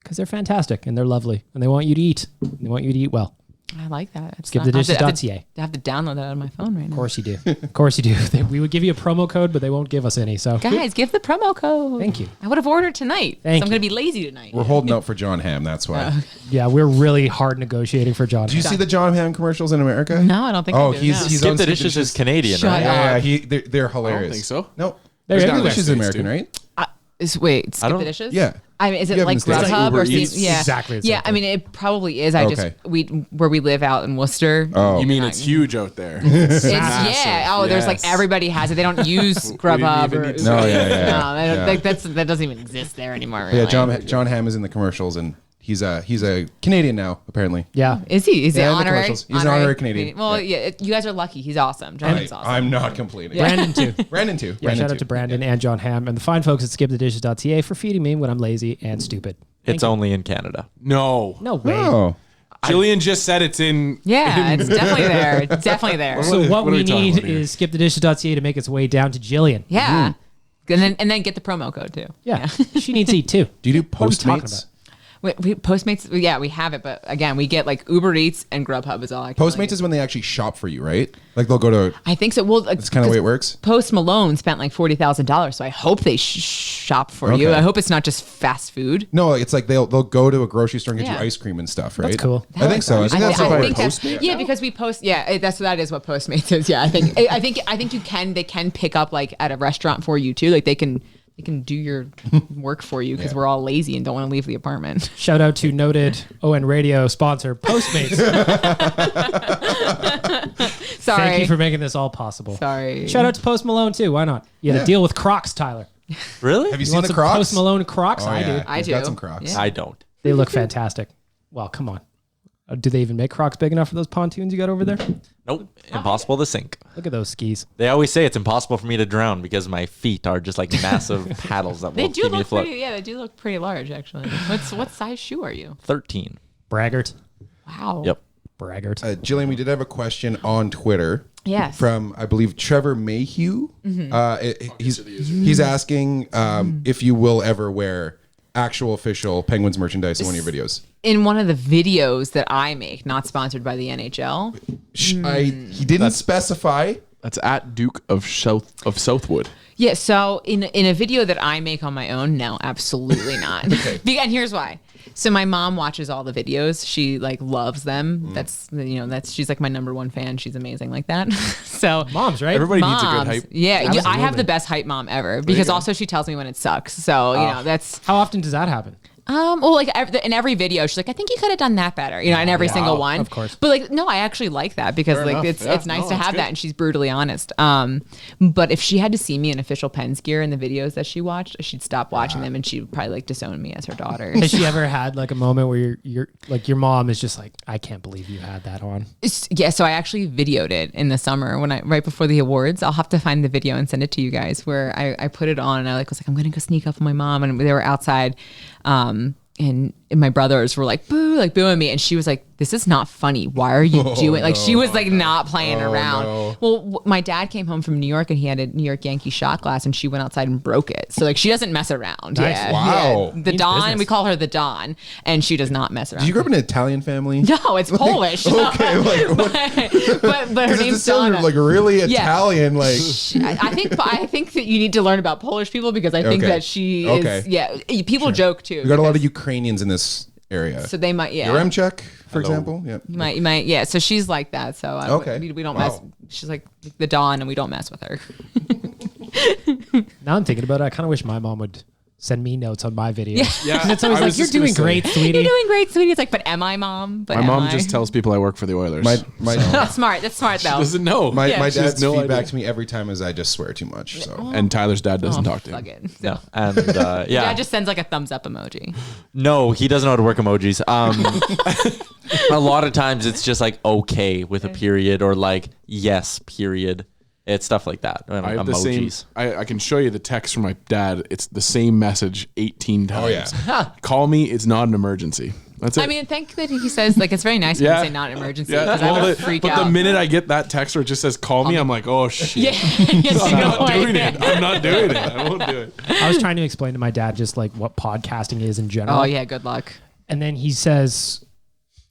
because they're fantastic and they're lovely and they want you to eat. They want you to eat well. I like that. It's Skipthedishes.ca. I have to download that on my phone right now. Of course you do. Of course you do. We would give you a promo code, but they won't give us any. So Guys, give the promo code. Thank you. I would have ordered tonight. Thank I'm you. going to be lazy tonight. We're holding out for John Hamm. That's why. yeah, we're really hard negotiating for John. Do you see the John Hamm commercials in America? No, I don't think Oh, I do. he's no. he's Skip on the Dishes is Canadian, Shut right? up. Yeah, they're hilarious. think so. No, They're Skip the everywhere. Dishes is American, right? Wait, skip don't- the dishes? Yeah. I mean, is it You have like in the States. It's like Grubhub Uber or Eats. yeah, Exactly the same Yeah, I mean, it probably is. I Okay. where we live out in Worcester. Oh. You mean it's huge out there? It's Massive. yeah. Oh, there's like Yes. everybody has it. They don't use Grubhub even or need to- No, Uber yeah, Eats. yeah, No, I don't yeah. think that doesn't even exist there anymore. Really. Yeah, John Hamm is in the commercials, and he's a Canadian now, apparently. Yeah. Is he? Is he Yeah, in the honorary? commercials. He's an honorary Canadian. Well, yeah. You guys are lucky. He's awesome. John is awesome. I'm not complaining. Brandon too. Brandon too. Yeah, Brandon shout too. out to Brandon and John Hamm and the fine folks at skipthedishes.ca for feeding me when I'm lazy and stupid. It's only in Canada. No. No way. Oh. Jillian just said it's in. Yeah, it's definitely there. It's definitely there. So what What are we we talking need about here? is skipthedishes.ca to make its way down to Jillian. Yeah. And then get the promo code too. Yeah. She needs to eat too. Do you do What are we talking Postmates? about? We Postmates, yeah, we have it, but again, we get like Uber Eats and Grubhub is all I can Postmates really- is when they actually shop for you, right? Like they'll go to. I think so. Well, That's kind of the way it works. Post Malone spent like $40,000, so I hope they shop for you. Okay. I hope it's not just fast food. No, it's like they'll go to a grocery store and get Yeah. you ice cream and stuff, right? cool. I think so. I think that's I what think Postmates. that, yeah, because we post. Yeah, that is what Postmates is. Yeah, I think they can pick up like at a restaurant for you too. Like they can do your work for you because we're all lazy and don't want to leave the apartment. Shout out to noted ON Radio sponsor Postmates. Sorry. Thank you for making this all possible. Sorry. Shout out to Post Malone too. Why not? You had a deal with Crocs, Tyler. Really? Have you You seen want the some Crocs? Post Malone Crocs? Oh, I yeah. do. I He's do. got some Crocs. Yeah. I don't. They look fantastic. Well, come on. Do they even make Crocs big enough for those pontoons you got over there? Nope. Impossible to sink. Look at those skis. They always say it's impossible for me to drown because my feet are just like massive paddles that They will do keep me look afloat. pretty. Yeah, they do look pretty large actually. What size shoe are you? 13. Braggart. Wow. Yep. Braggart. Jillian, we did have a question on Twitter. Yes. From I believe Trevor Mayhew. He's asking if you will ever wear actual official Penguins merchandise in one of your videos. In one of the videos that I make, not sponsored by the NHL. He didn't specify. That's at Duke of Southwood. Yeah, so in a video that I make on my own, no, absolutely not. And here's why. So my mom watches all the videos. She like loves them. That's she's like my number one fan. She's amazing like that. So Moms, right? Everybody needs a good moms, hype. yeah, I have Absolutely. the best hype mom ever because also she tells me when it sucks. So that's How often does that happen? well, like in every video, she's like, I think you could have done that better, in every single one. of course. But like, no, I actually like that because Fair like enough. it's Yeah, nice no, to that's have good. that, and she's brutally honest. But if she had to see me in official Pens gear in the videos that she watched, she'd stop watching them, and she would probably like disown me as her daughter. Has she ever had like a moment where you're like your mom is just like, I can't believe you had that on? Yeah, so I actually videoed it in the summer right before the awards. I'll have to find the video and send it to you guys where I put it on and I was like, I'm gonna go sneak up on my mom, and they were outside. And my brothers were like, boo, like booing me. And she was like, this is not funny. Why are you doing like, she was like not playing around. no. Well, my dad came home from New York and he had a New York Yankee shot glass and she went outside and broke it. So like, she doesn't mess around. Nice. Yeah, Wow. yeah. The Means Don, business. we call her the Don, and she does not mess around. Did you grow up in an Italian family? No, it's Polish. Okay, like what? but her Because it name's sounded Donna. like really Yeah. Italian, like. I think that you need to learn about Polish people because I think Okay. that she Okay. is. Yeah, people joke too. We got a lot of because- Ukrainians in this area. So they might. Yeah. Yaremchuk, for example. Yeah. You might. Yeah. So she's like that. So Okay. we don't Wow. mess. She's like the Dawn, and we don't mess with her. Now I'm thinking about it. I kind of wish my mom would send me notes on my videos. Yeah. And it's always I like, was you're just gonna doing say, great, sweetie. You're doing great, sweetie. It's like, but am I, mom? But My am mom I? just tells people I work for the Oilers. My That's smart. That's smart though. doesn't know. my Yeah. She has dad's no feedback idea. to me every time is I just swear too much. So And Tyler's dad doesn't talk to him. Fuck it. Yeah. And yeah. Dad just sends like a thumbs up emoji. No, he doesn't know how to work emojis. A lot of times it's just like okay with a period or like yes period. It's stuff like that. I have the same. Emojis. I can show you the text from my dad. It's the same message 18 times. Oh, yeah. Call me. It's not an emergency. That's it. I mean, I think that he says like it's very nice when you say not emergency because I would freak but out. the minute I get that text where it just says call me, I'm like, oh shit. yeah, yes, I'm you not know, doing like- it. I'm not doing it. I won't do it. I was trying to explain to my dad just like what podcasting is in general. Oh yeah, good luck. And then he says,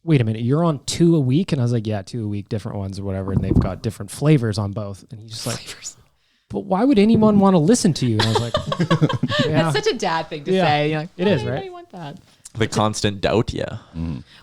wait a minute, you're on 2 a week? And I was like, yeah, 2 a week, different ones or whatever. And they've got different flavors on both. And he's just like, but why would anyone want to listen to you? And I was like, yeah, That's such a dad thing to Yeah. say. You're like, It why is, would right? anybody want that? The constant doubt, yeah.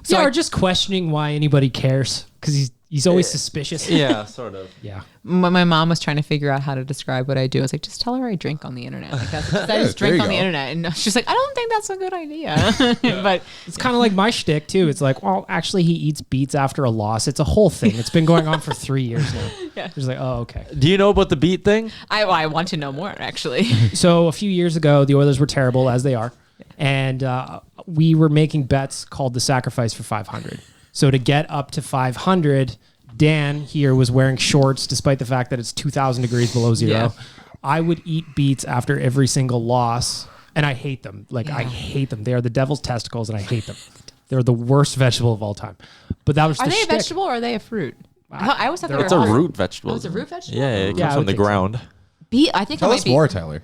so or just questioning why anybody cares. Because He's always suspicious. Yeah, sort of. Yeah. When my mom was trying to figure out how to describe what I do, I was like, just tell her I drink on the internet. Like, that's I just there drink you on the go. internet. And she's like, I don't think that's a good idea. But It's kind of like my shtick too. It's like, well, actually, he eats beets after a loss. It's a whole thing. It's been going on for 3 years now. Yeah. It's like, oh, okay. Do you know about the beat thing? I want to know more, actually. So a few years ago, the Oilers were terrible, as they are, and we were making bets called the sacrifice for 500. So to get up to 500, Dan here was wearing shorts, despite the fact that it's 2,000 degrees below zero. Yeah. I would eat beets after every single loss, and I hate them. I hate them. They are the devil's testicles, and I hate them. They're the worst vegetable of all time. But that was Are the they a shtick. vegetable or are they a fruit? I always thought they were It's a root vegetable. Oh, it's a root vegetable? Yeah, it comes Yeah, I from would the think so. ground. I think Tell it us might be. more, Tyler.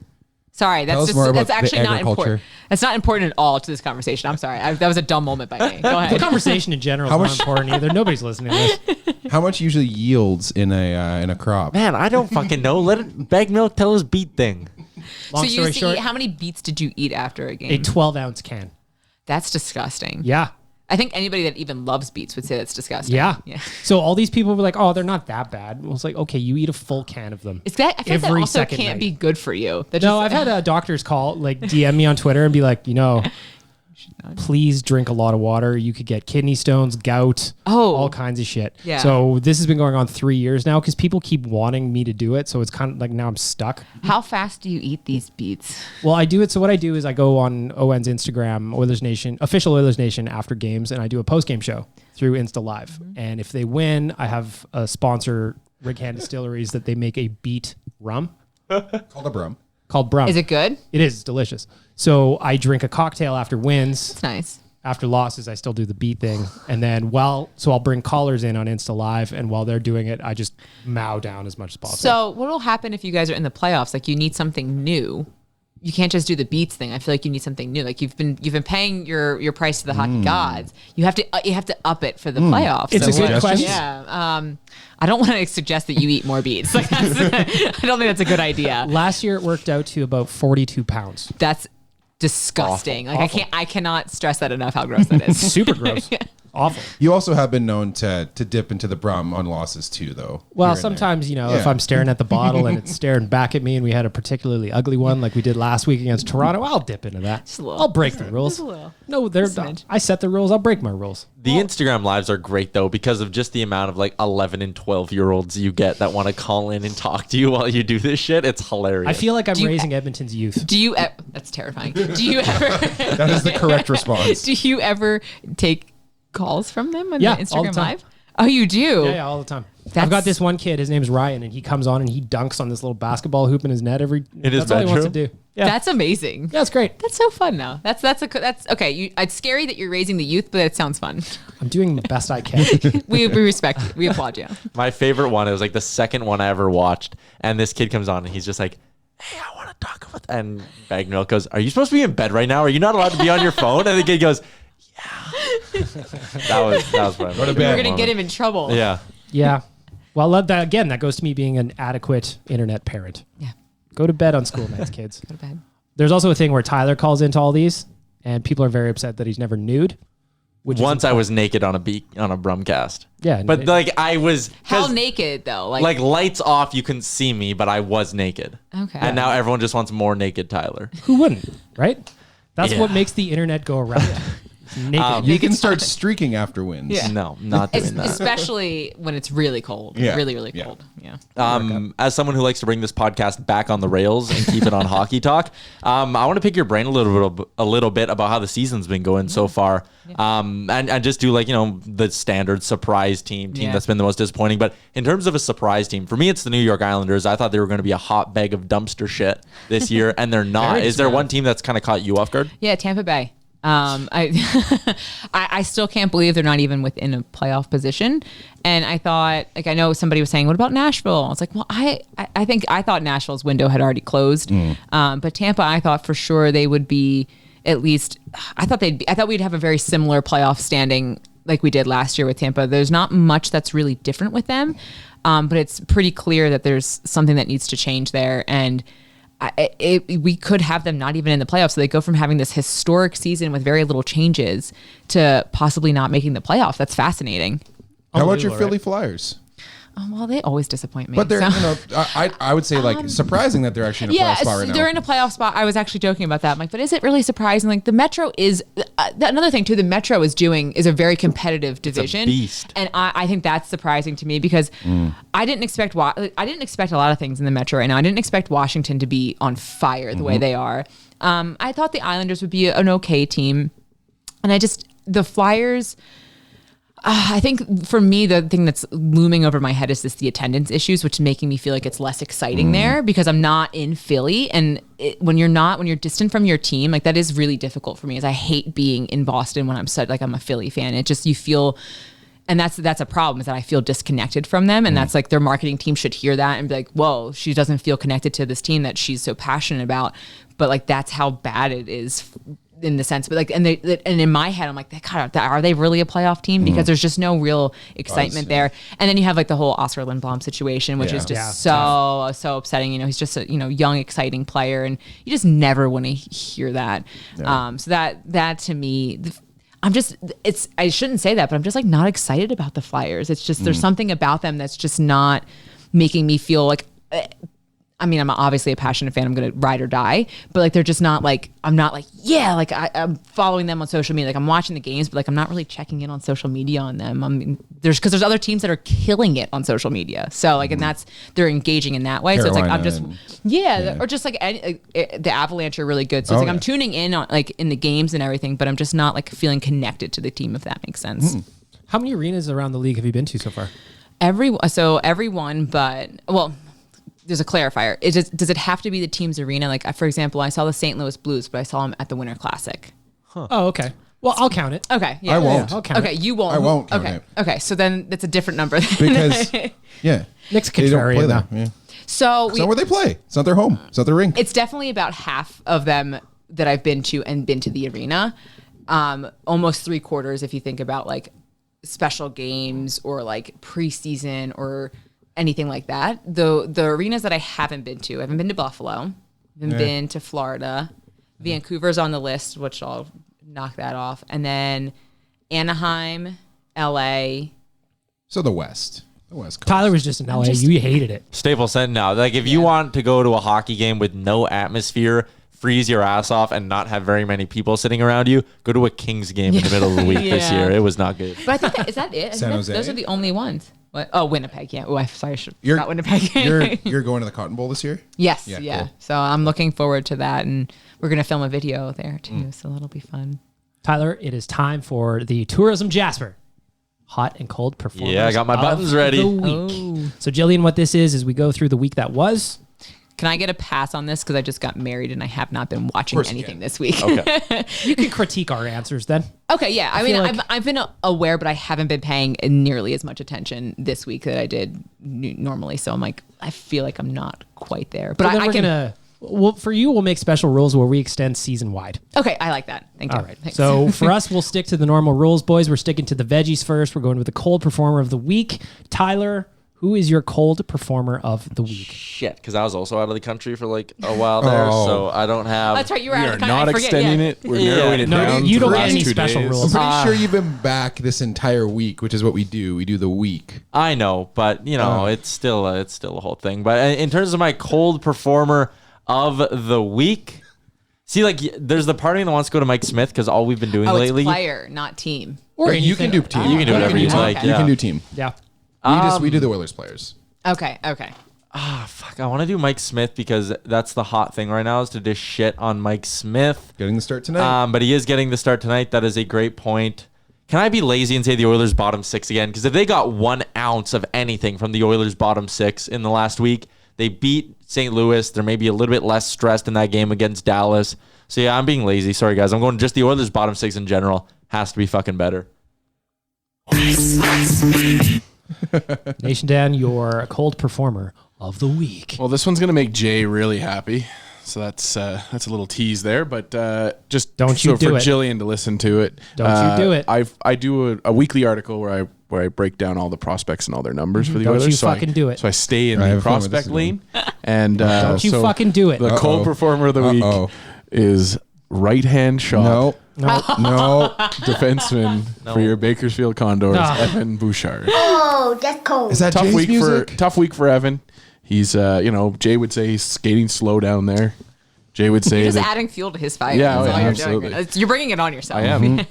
Sorry, Tell us that's more just about that's actually the not agriculture. important. That's not important at all to this conversation. I'm sorry. That was a dumb moment by me. Go The ahead. conversation in general is How not much- important either. Nobody's listening to this. How much usually yields in a crop? Man, I don't fucking know. Let Bag Milk tell his beat thing. Long So you story used to short, eat, how many beets did you eat after a game? a 12-ounce can. That's disgusting. Yeah. I think anybody that even loves beets would say that's disgusting. Yeah. Yeah. So all these people were like, oh, they're not that bad. Well, it's like, okay, you eat a full can of them. Is that, I think that Every also second can't night. be good for you. That No, just- I've had doctors call, like DM me on Twitter and be like, please drink a lot of water. You could get kidney stones, gout, all kinds of shit. Yeah. So this has been going on 3 years now because people keep wanting me to do it. So it's kind of like now I'm stuck. How fast do you eat these beets? Well, I do it. So what I do is I go on ON's Instagram, Oilers Nation, official Oilers Nation after games, and I do a post-game show through Insta Live. Mm-hmm. And if they win, I have a sponsor, Rig Hand Distilleries, that they make a beet rum Called a brum. called Brum. Is it good? It is. It's delicious. So I drink a cocktail after wins. It's nice. After losses, I still do the beat thing. And then so I'll bring callers in on Insta Live. And while they're doing it, I just mow down as much as possible. So what will happen if you guys are in the playoffs? Like you need something new. You can't just do the beats thing. I feel like you need something new. Like you've been paying your price to the hockey gods. You have to up it for the playoffs. It's a good Suggestions? question. Yeah. I don't want to suggest that you eat more beets. Like I don't think that's a good idea. Last year, it worked out to about 42 pounds. That's disgusting. Awful. Like I cannot stress that enough how gross that is. Super gross. Awful. You also have been known to dip into the brum on losses too, though. Well, here and there. sometimes, if Yeah. I'm staring at the bottle and it's staring back at me and we had a particularly ugly one like we did last week against Toronto, I'll dip into that. Just a little. I'll break the rules. Just a little. No, Just a smidge. I set the rules. I'll break my rules. The Instagram lives are great though because of just the amount of like 11 and 12-year-olds you get that want to call in and talk to you while you do this shit. It's hilarious. I feel like I'm Do you- raising Edmonton's youth. Do you? That's terrifying. Do you ever? That is the correct response. Do you ever take calls from them on Yeah, the all the Instagram time. Live? Oh, you do? Yeah, all the time. I've That's- got this one kid. His name's Ryan, and he comes on and he dunks on this little basketball hoop in his net his That's all he wants to bedroom? do. Yeah, That's amazing. that's great. That's so fun now. That's okay. It's scary that you're raising the youth, but it sounds fun. I'm doing the best I can. We respect you. We applaud you. My favorite one, it was like the second one I ever watched, and this kid comes on and he's just like, hey, I want to talk about that. And Bag Milk goes, are you supposed to be in bed right now? Are you not allowed to be on your phone? And the kid goes, yeah. that was probably Go to my bed. We're favorite gonna get moment. him in trouble. Yeah. Yeah. Well, that goes to me being an adequate internet parent. Yeah. Go to bed on school nights, kids. Go to bed. There's also a thing where Tyler calls into all these, and people are very upset that he's never nude. Which Once I was naked on a Brumcast. Yeah, But like I was How 'cause, naked though? like lights off, you couldn't see me, but I was naked. Okay. And now everyone just wants more naked Tyler. who wouldn't, right? That's Yeah. what makes the internet go around. It's naked. You can start streaking after wins. Yeah. No, not doing that. Especially when it's really cold. Yeah. Really, really Yeah. cold. Yeah. As someone who likes to bring this podcast back on the rails and keep it on hockey talk, I want to pick your brain a little bit about how the season's been going so far, and just do the standard surprise team Yeah. that's been the most disappointing. But in terms of a surprise team, for me, it's the New York Islanders. I thought they were going to be a hot bag of dumpster shit this year, and they're not. Very Is there one team that's kind of caught you off guard? Yeah, Tampa Bay. I still can't believe they're not even within a playoff position. And I thought, I know somebody was saying, what about Nashville? I was like, well, I thought Nashville's window had already closed. But Tampa, I thought for sure they would be at least, I thought we'd have a very similar playoff standing like we did last year with Tampa. There's not much that's really different with them. But it's pretty clear that there's something that needs to change there. And we could have them not even in the playoffs. So they go from having this historic season with very little changes to possibly not making the playoffs. That's fascinating. How about your Unbelievable, Philly right? Flyers? Oh, well, they always disappoint me. But they're, so. I would say like surprising that they're actually in a playoff spot right now. They're in a playoff spot. I was actually joking about that. I'm like, but is it really surprising? Like the Metro is another thing too. The Metro is a very competitive division, beast. and I think that's surprising to me because I didn't expect a lot of things in the Metro right now. I didn't expect Washington to be on fire the way they are. I thought the Islanders would be an okay team, and the Flyers. I think for me, the thing that's looming over my head is the attendance issues, which is making me feel like it's less exciting there because I'm not in Philly. And when you're distant from your team, like that is really difficult for me as I hate being in Boston when I'm a Philly fan. It just, you feel, and that's a problem is that I feel disconnected from them. And that's like their marketing team should hear that and be like, whoa, she doesn't feel connected to this team that she's so passionate about. But like, that's how bad it is in the sense, but like, and in my head, I'm like, God, are they really a playoff team? Because there's just no real excitement there. And then you have like the whole Oscar Lindblom situation, which is just so upsetting. You know, he's just a young, exciting player, and you just never want to hear that. Yeah. So that to me, I shouldn't say that, but I'm just like not excited about the Flyers. It's just there's something about them that's just not making me feel like. I mean, I'm obviously a passionate fan. I'm going to ride or die, but like, they're just not like, I'm not like, yeah, like I'm following them on social media. Like I'm watching the games, but like, I'm not really checking in on social media on them. I mean, there's other teams that are killing it on social media. So like, and they're engaging in that way. Carolina, so it's like, I'm just, or just like the Avalanche are really good. So it's like, I'm tuning in on like in the games and everything, but I'm just not like feeling connected to the team, if that makes sense. How many arenas around the league have you been to so far? Every one, but there's a clarifier. Does it have to be the team's arena? Like, for example, I saw the St. Louis Blues, but I saw them at the Winter Classic. Oh, okay. Well, I'll count it. Okay. Yeah. I won't. I'll count Okay, it. you won't. I won't count okay. it. Okay, so then that's a different number. Because, yeah. Nick's They don't play contrarian there. now. Yeah. So It's not where they play. It's not their home. It's not their rink. it's definitely about half of them that I've been to and been to the arena. Almost 3/4 if you think about like special games or like preseason or anything like that. The arenas that I haven't been to Buffalo, haven't been to Florida. Vancouver's on the list, which I'll knock that off. And then Anaheim, LA. So the West Coast. Tyler was just in LA. You hated it. Staples Center now. Like if you want to go to a hockey game with no atmosphere, freeze your ass off, and not have very many people sitting around you, go to a Kings game in the middle of the week this year. It was not good. But I think is that it? San Jose? Those are the only ones. What? Oh, Winnipeg. Yeah. Oh, sorry. You're- Not Winnipeg. You're going to the Cotton Bowl this year? Yes. Yeah, Yeah. cool. So I'm looking forward to that, and we're gonna film a video there too. So that'll be fun. Tyler, it is time for the Tourism Jasper. Hot and cold performance. Yeah, I got my of buttons ready. the week. So, Jillian, what this is we go through the week that was. Can I get a pass on this because I just got married and I have not been watching course you anything can. this week? Okay. You can critique our answers then. Okay, yeah. I mean, feel like- I've been aware, but I haven't been paying nearly as much attention this week that I did normally. So I'm like, I feel like I'm not quite there. But So then I we're can. Well, for you, we'll make special rules where we extend season wide. Okay, I like that. Thank you. All right. Thanks. So for us, we'll stick to the normal rules, boys. We're sticking to the veggies first. We're going with the cold performer of the week. Tyler, who is your cold performer of the week? Shit, because I was also out of the country for like a while there, so I don't have. that's right. You were We out are of the country. not I forget, extending yeah. it. We're narrowing it No, down. you to don't the get last any 2 special days. rules. I'm pretty sure you've been back this entire week, which is what we do. We do the week. I know, but it's still a whole thing. But in terms of my cold performer of the week, see, like there's the part of me that wants to go to Mike Smith because all we've been doing Oh, lately. it's player, not team. Or you can do team. You can do whatever you like. Okay. You Yeah. can do team. Yeah. We do the Oilers players. Okay. Fuck, I want to do Mike Smith because that's the hot thing right now is to just shit on Mike Smith. Getting the start tonight. But he is getting the start tonight. That is a great point. Can I be lazy and say the Oilers bottom 6 again? Because if they got 1 ounce of anything from the Oilers bottom 6 in the last week, they beat St. Louis. They're maybe a little bit less stressed in that game against Dallas. So yeah, I'm being lazy. Sorry guys. I'm going just the Oilers bottom 6 in general. Has to be fucking better. Nation Dan, your cold performer of the week. Well, this one's gonna make Jay really happy. So that's a little tease there, but just Don't you so do for it. Jillian to listen to it. Don't you do it. I do a weekly article where I break down all the prospects and all their numbers for the Don't Oilers. you so fucking do it. So I stay in I the have fun with prospect this lane. And Don't you so fucking do it. The cold performer of the week is right-hand shot. No. Defenseman for your Bakersfield Condors, Evan Bouchard. Oh, that's cold. Is that Tough Jay's week music? tough week for Evan. He's Jay would say he's skating slow down there. Jay would say You're just that adding fuel to his fire. Yeah, That's all you're doing. absolutely. You're bringing it on yourself.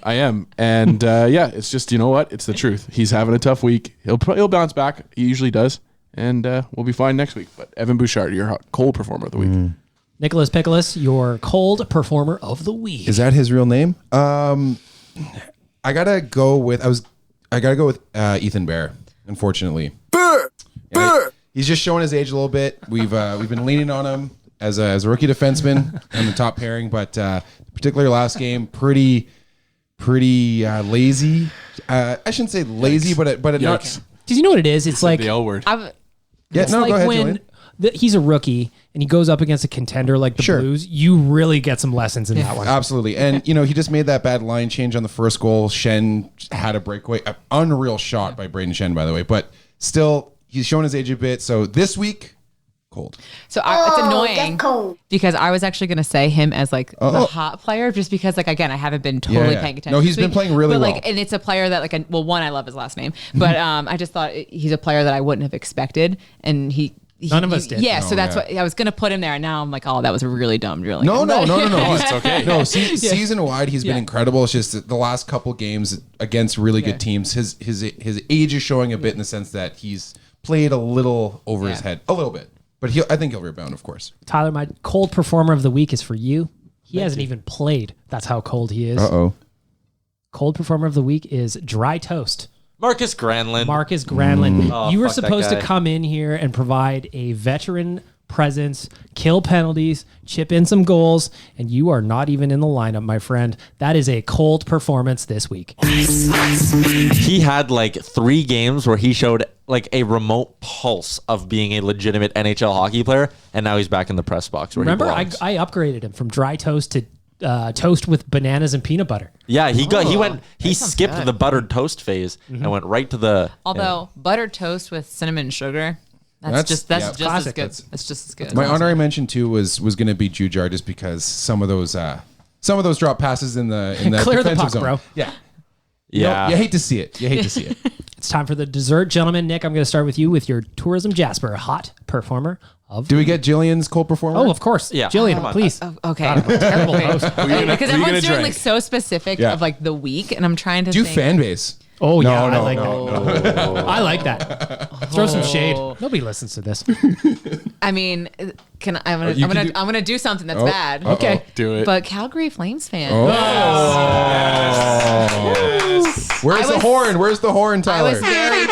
I am. And it's just, you know what? It's the truth. He's having a tough week. He'll bounce back. He usually does. And we'll be fine next week. But Evan Bouchard, your cold performer of the week. Nicholas Pickles, your cold performer of the week. Is that his real name? I gotta go with Ethan Bear. Unfortunately, he's just showing his age a little bit. We've been leaning on him as a rookie defenseman on the top pairing, but particularly last game, pretty lazy. I shouldn't say lazy, but not. Because you know what it is? It's like The L word. it's go like ahead, when Jillian. he's a rookie and he goes up against a contender like the Sure. Blues. You really get some lessons in that one. Absolutely. And, he just made that bad line change on the first goal. Shen had a breakaway. An unreal shot by Braden Shen, by the way. But still, he's showing his age a bit. So this week, cold. So it's annoying That's cold. because I was actually going to say him as like the hot player just because again, I haven't been totally Yeah. paying attention. No, he's this been week. playing really but, well. And it's a player that one, I love his last name, but I just thought he's a player that I wouldn't have expected. And None of us did. Yeah, No, so that's yeah. what I was going to put him there. And now I'm like, oh, that was really dumb, really. No. It's okay. No, season wide, he's been incredible. It's just that the last couple games against really good teams, his age is showing a bit in the sense that he's played a little over his head, a little bit. But I think he'll rebound, of course. Tyler, my cold performer of the week is for you. He hasn't even played. That's how cold he is. Uh-oh. Cold performer of the week is Dry Toast. Marcus Granlund. Marcus Granlund. Oh, you were fuck that supposed to guy. come in here and provide a veteran presence, kill penalties, chip in some goals, and you are not even in the lineup, my friend. That is a cold performance this week. He had like 3 games where he showed like a remote pulse of being a legitimate NHL hockey player, and now he's back in the press box where Remember, he I belongs. upgraded him from Dry Toast to toast with bananas and peanut butter. Yeah, he skipped the buttered toast phase and went right to the Although buttered toast with cinnamon and sugar, that's just classic. as good. That's- That's just as good. My honorary mention too was going to be Jujar just because some of those drop passes in the Clear the defensive puck, zone. bro. Yeah. Yeah. You hate to see it. It's time for the dessert, gentlemen. Nick, I'm going to start with you with your Tourism Jasper hot performer of. Do we get Jillian's cold performer? Oh, of course. Yeah. Jillian, Come on. please. Okay. Terrible host. Because everyone's doing drink? like so specific Yeah. of like the week, and I'm trying to Do think. fan base. Oh, No, yeah. I no, like no, that. I like that. Throw some shade. Nobody listens to this. I mean, I'm you can do- gonna do something that's Oh, bad. uh-oh. Okay. Do it. But Calgary Flames fan. Oh. Where's I the was- horn? Where's the horn, I Tyler? was very.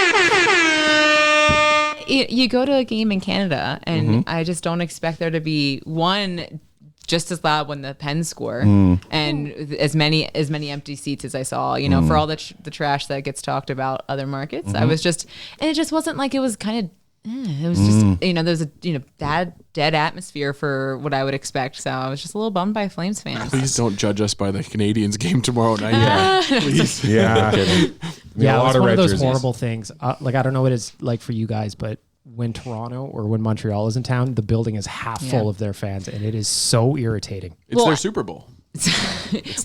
You go to a game in Canada, and I just don't expect there to be one just as loud when the Pens score, and as many empty seats as I saw. For all the trash that gets talked about other markets, I was just, and it just wasn't like it was kind of. It was just there's a dead atmosphere for what I would expect. So I was just a little bummed by Flames fans. Please don't judge us by the Canadians game tomorrow night. Please. Yeah. Yeah, a it was lot of one red of those jerseys. horrible things. I don't know what it's like for you guys, but when Toronto or when Montreal is in town, the building is half full of their fans, and it is so irritating. It's their Super Bowl.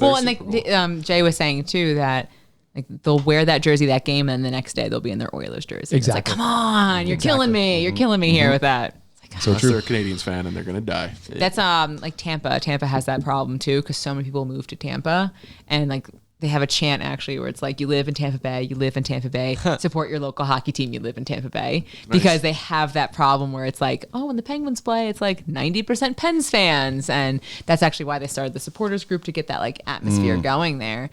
Well, and like Jay was saying too that like they'll wear that jersey that game, and the next day they'll be in their Oilers jersey. Exactly. It's like, come on, you're killing me. You're killing me here with that. Unless they're a Canadians fan and they're going to die. That's like Tampa. Tampa has that problem too because so many people move to Tampa, and like they have a chant actually where it's like, you live in Tampa Bay, you live in Tampa Bay, support your local hockey team, you live in Tampa Bay. Because they have that problem where it's like, oh, when the Penguins play, it's like 90% Pens fans. And that's actually why they started the supporters group to get that like atmosphere going there.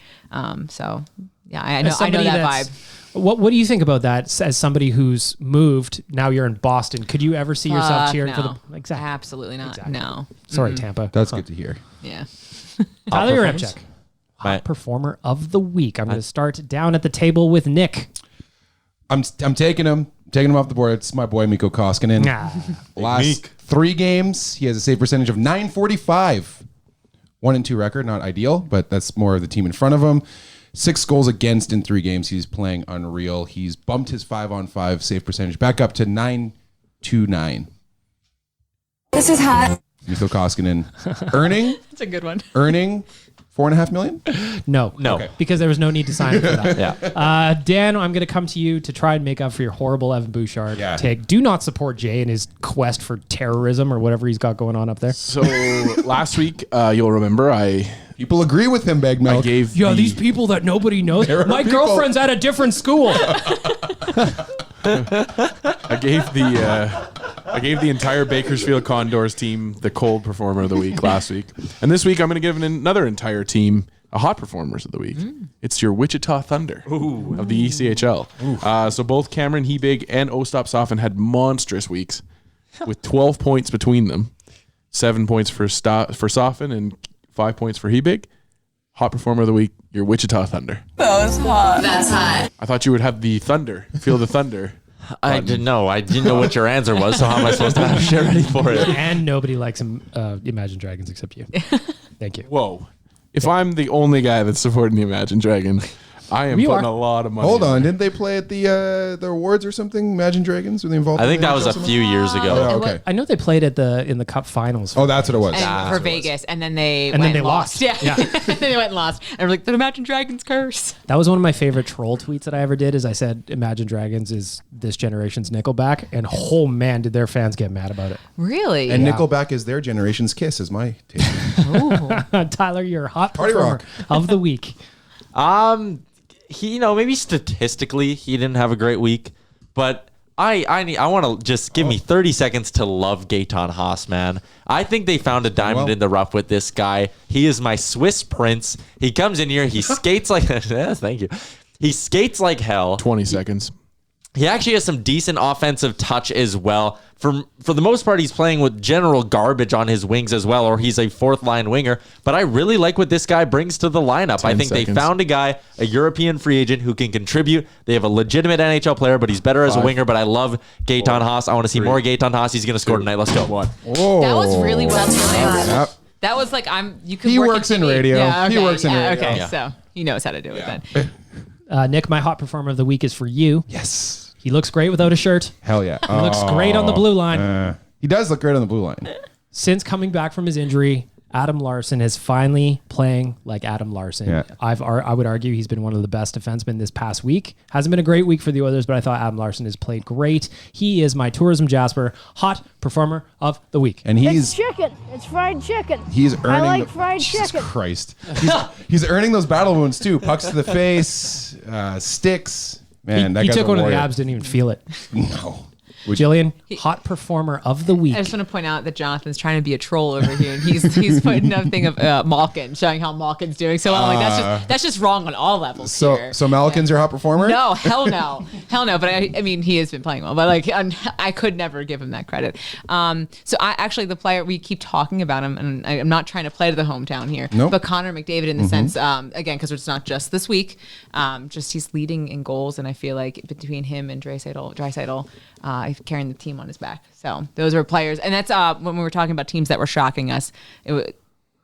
So yeah, I know Somebody that that's- vibe. What do you think about that as somebody who's moved? Now you're in Boston. Could you ever see yourself cheering for No. the exactly? Absolutely not. Exactly. No. Sorry, Tampa. That's good to hear. Yeah. Tyler performance? Remchek, hot performer of the week. I'm going to start down at the table with Nick. I'm taking him off the board. It's my boy Mikko Koskinen. Last Meek. 3 games, he has a save percentage of .945. 1-2 record, not ideal, but that's more of the team in front of him. 6 goals against in 3 games. He's playing unreal. He's bumped his 5-on-5 save percentage back up to .929. This is hot. Mikko Koskinen earning That's a good one. earning $4.5 million. No. No. Because there was no need to sign him for that. Yeah. Dan, I'm going to come to you to try and make up for your horrible Evan Bouchard take. Do not support Jay in his quest for terrorism or whatever he's got going on up there. So last week, you'll remember People agree with him, Bag Milk. I gave These people that nobody knows. My girlfriend's at a different school. I gave the entire Bakersfield Condors team the cold performer of the week last week. And this week I'm going to give another entire team a hot performers of the week. It's your Wichita Thunder of the ECHL. So both Cameron Hebig and Ostap Sofin had monstrous weeks with 12 points between them. 7 points for Sofin and 5 points for Hebig. Hot performer of the week, your Wichita Thunder. That was hot. That's hot. I thought you would have the thunder. Feel the thunder. I didn't know. I didn't know what your answer was, so how am I supposed to have shit ready for it? And nobody likes Imagine Dragons except you. Thank you. Whoa. If I'm the only guy that's supporting the Imagine Dragon, I am You putting are. a lot of money. Hold in on, there. didn't they play at the awards or something? Imagine Dragons? Were they involved? I in think the that was a NHL few years ago. Oh, okay. I know they played in the Cup Finals. Oh, that's what it was. And for Vegas, and then they lost. Yeah, Yeah. and then they went and lost. And we're like, the Imagine Dragons curse. That was one of my favorite troll tweets that I ever did. Is I said, "Imagine Dragons is this generation's Nickelback," and oh man, did their fans get mad about it. Really? And Nickelback is their generation's Kiss, is my take. Tyler, you're hot Party performer rock. of the week. He, maybe statistically he didn't have a great week, but I want to just give me 30 seconds to love Gaetan Haas, man. I think they found a diamond in the rough with this guy. He is my Swiss prince. He comes in here, he skates like thank you. He skates like hell. 20 seconds. He actually has some decent offensive touch as well. For the most part, he's playing with general garbage on his wings as well, or he's a fourth line winger. But I really like what this guy brings to the lineup. I think they found a guy, a European free agent who can contribute. They have a legitimate NHL player, but he's better as a winger. But I love Gaetan Haas. I want to see more Gaetan Haas. He's going to score tonight. Let's go. Oh. That was really well timed. Yep. That was like you could. He work works in TV. radio. Yeah, okay. He works in radio. Okay, Yeah. so he knows how to do it then. Nick, my hot performer of the week is for you. Yes. He looks great without a shirt. Hell yeah. He looks great on the blue line. He does look great on the blue line. Since coming back from his injury, Adam Larson is finally playing like Adam Larson. Yeah. I would argue he's been one of the best defensemen this past week. Hasn't been a great week for the Oilers, but I thought Adam Larson has played great. He is my Tourism Jasper hot performer of the week. And It's chicken. It's fried chicken. he's earning I like fried Jesus chicken. Christ. He's earning those battle wounds too. Pucks to the face, sticks. Man, that he guy's took a one of the warrior. abs, didn't even feel it. No. Jillian, hot performer of the week. I just want to point out that Jonathan's trying to be a troll over here, and he's putting a thing of Malkin, showing how Malkin's doing so well. I'm like, that's just wrong on all levels. here. So Malkin's your hot performer? No, hell no. But I mean, he has been playing well, but like, I could never give him that credit. So I actually, the player, we keep talking about him, and I'm not trying to play to the hometown here, Nope. but Connor McDavid in the sense, again, because it's not just this week, just he's leading in goals, and I feel like between him and Draisaitl, carrying the team on his back. So those are players, and that's when we were talking about teams that were shocking us. It was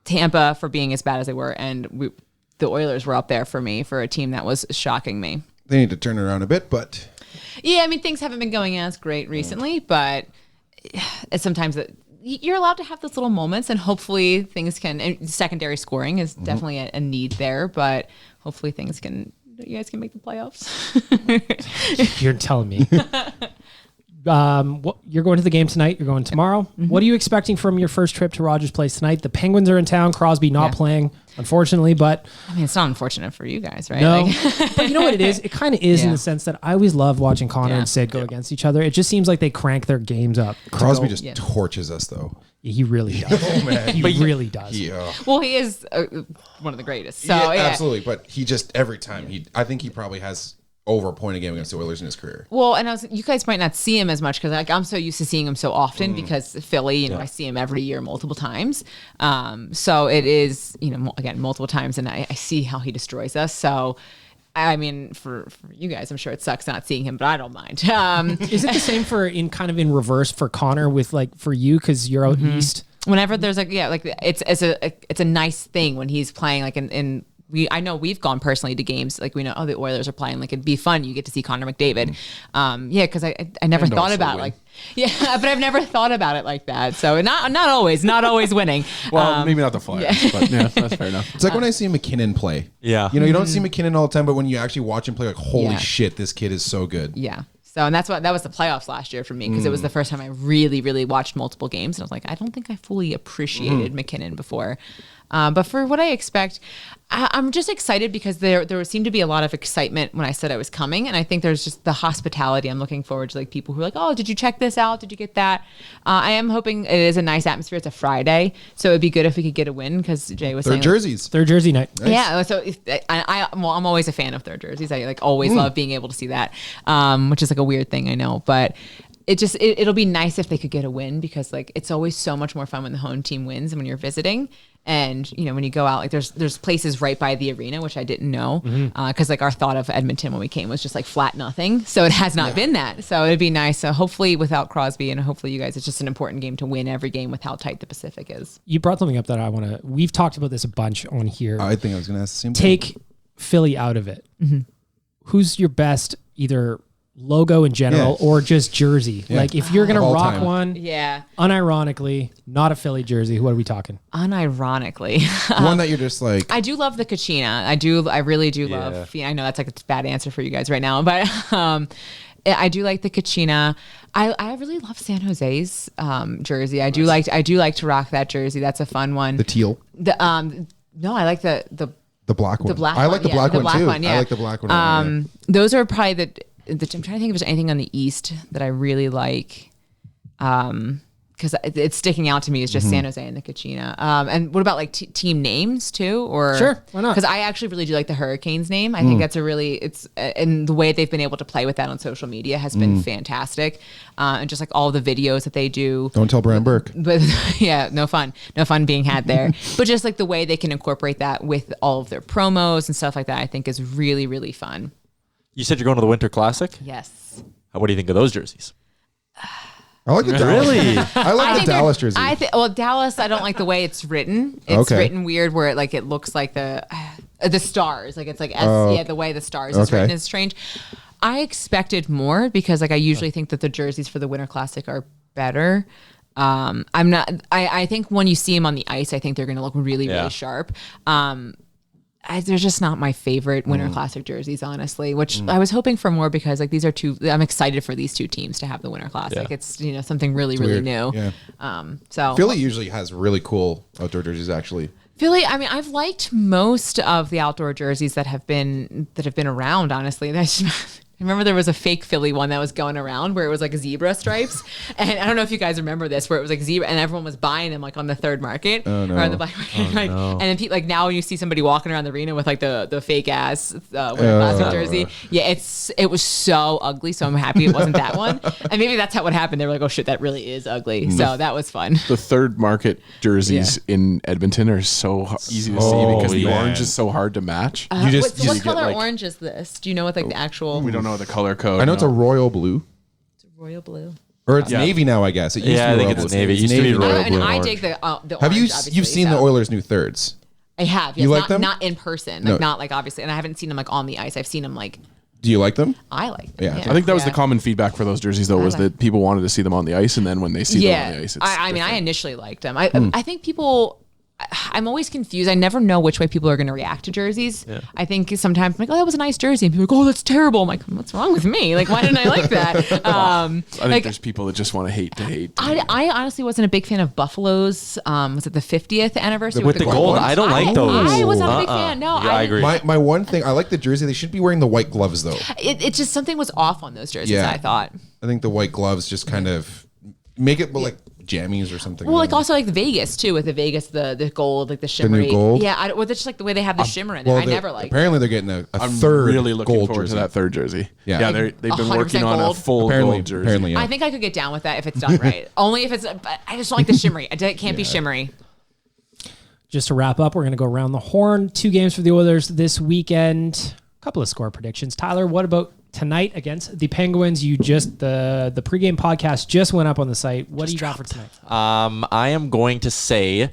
Tampa for being as bad as they were, and the Oilers were up there for me for a team that was shocking me. They need to turn it around a bit, but Yeah, I mean, things haven't been going as great recently, but sometimes you're allowed to have those little moments, and hopefully things can. And secondary scoring is definitely a need there, but hopefully you guys can make the playoffs. You're telling me. You're going to the game tonight. You're going tomorrow. What are you expecting from your first trip to Rogers Place tonight? The Penguins are in town. Crosby not playing, unfortunately, but I mean, it's not unfortunate for you guys, right? no. Like- But you know what it is? It kind of is in Yeah. the sense that I always love watching Connor Yeah. and Sid go against each other. It just seems like they crank their games up. Crosby just Yeah. torches us though. He really does. Oh man. He really does. Yeah. Well, he is one of the greatest. So yeah, yeah. absolutely. But he just every time I think he probably has over a point a game against the Oilers in his career. Well, and you guys might not see him as much because like I'm so used to seeing him so often because Philly, I see him every year multiple times. So it is, again, multiple times, and I see how he destroys us. So, I mean, for you guys, I'm sure it sucks not seeing him, but I don't mind. Is it the same in reverse for Connor with like for you because you're out east? Whenever there's it's a nice thing when he's playing like in I know we've gone personally to games like we know the Oilers are playing, like it'd be fun. You get to see Connor McDavid. Because I never thought about it but I've never thought about it like that. So not always winning. Well, maybe not the Flyers, but yeah, that's fair enough. It's like when I see McKinnon play. Yeah. You don't see McKinnon all the time, but when you actually watch him play, like, holy shit, this kid is so good. Yeah. So, and that was the playoffs last year for me because it was the first time I really, really watched multiple games. And I was like, I don't think I fully appreciated McKinnon before. But for what I expect, I'm just excited because there seemed to be a lot of excitement when I said I was coming. And I think there's just the hospitality. I'm looking forward to like people who are like, oh, did you check this out? Did you get that? I am hoping it is a nice atmosphere. It's a Friday. So it'd be good if we could get a win because Jay was saying jerseys. Third jersey night. Nice. Yeah, so I'm always a fan of third jerseys. I like always love being able to see that, which is like a weird thing, I know, but it'll be nice if they could get a win because like it's always so much more fun when the home team wins and when you're visiting. And when you go out, like there's places right by the arena, which I didn't know, because like our thought of Edmonton when we came was just like flat nothing. So it has not been that. So it'd be nice. So hopefully without Crosby and hopefully you guys, it's just an important game to win every game with how tight the Pacific is. You brought something up that we've talked about this a bunch on here. I think I was going to ask the same thing. Take Philly out of it. Who's your best either logo in general or just jersey? Like if you're going to rock one, unironically, not a Philly jersey, what are we talking? Unironically. One that you're just like... I do love the Kachina. I really do love... I know that's like a bad answer for you guys right now, but I do like the Kachina. I really love San Jose's jersey. I do like to rock that jersey. That's a fun one. The teal? No, I like the black one. The black I like one. the black one too. Yeah. I like the black one. Those are probably I'm trying to think if there's anything on the East that I really like. Because it's sticking out to me is just San Jose and the Kachina. And what about like team names too? Or sure, why not? Because I actually really do like the Hurricanes name. I think that's and the way they've been able to play with that on social media has been fantastic. And just like all the videos that they do. Don't tell Brian Burke. But yeah, no fun being had there. But just like the way they can incorporate that with all of their promos and stuff like that, I think is really, really fun. You said you're going to the Winter Classic? Yes. What do you think of those jerseys? I like the Dallas. Really? I like the Dallas jersey. Dallas, I don't like the way it's written. It's written weird where it looks like the stars. Like it's like the way the stars is written is strange. I expected more because like I usually think that the jerseys for the Winter Classic are better. I think when you see them on the ice, I think they're going to look really, really sharp. They're just not my favorite Winter Classic jerseys, honestly, which I was hoping for more because like these are I'm excited for these two teams to have the Winter Classic. Yeah. It's, something really, really new. Yeah. So Philly usually has really cool outdoor jerseys actually. Philly, I mean, I've liked most of the outdoor jerseys that have been around, honestly. I remember there was a fake Philly one that was going around where it was like zebra stripes. And I don't know if you guys remember this, where it was like zebra and everyone was buying them like on the third market or on the black market. And then like now you see somebody walking around the arena with like the fake ass Winter Classic jersey. Yeah, it was so ugly. So I'm happy it wasn't that one. And maybe that's how it happened. They were like, oh shit, that really is ugly. So that was fun. The third market jerseys in Edmonton are so easy to see because the orange is so hard to match. What color orange is this? Do you know what like the actual? We don't know the color code. I know it's a royal blue. It's a royal blue. Or it's navy now, I guess. It used to be I think royal it's blue. navy. It used to be royal blue. And I dig the Have orange, you've seen the Oilers' new thirds? I have. Yes, You like them? Not in person. Like not like obviously. And I haven't seen them like on the ice. I've seen them like. Do you like them? I like them. Yeah. I think that was the common feedback for those jerseys, though, was that people wanted to see them on the ice, and then when they see them on the ice, it's I mean, I initially liked them. I think people. I'm always confused. I never know which way people are going to react to jerseys. Yeah. I think sometimes I'm like, oh, that was a nice jersey. And people are like, oh, that's terrible. I'm like, what's wrong with me? Like, why didn't I like that? I think there's people that just want to hate. I honestly wasn't a big fan of Buffalo's. Was it the 50th anniversary with the gold? I don't like those. I was not a big fan. No, I agree. My one thing, I like the jersey. They should be wearing the white gloves, though. It just, something was off on those jerseys, I thought. I think the white gloves just kind of make it look like jammies or something. Well, like also like the Vegas too, with the Vegas, the gold, like the shimmery. The new gold? Yeah, it's just like the way they have the shimmer in it. I never liked. Apparently, they're getting a I'm third really looking gold forward jersey. to that third jersey. Yeah, they've been working on a full gold jersey. Apparently, yeah. I think I could get down with that if it's done right. Only if it's. But I just don't like the shimmery. It can't be shimmery. Just to wrap up, we're going to go around the horn. 2 games for the Oilers this weekend. A couple of score predictions. Tyler, what about tonight against the Penguins? The pregame podcast just went up on the site. What do you got for tonight? I am going to say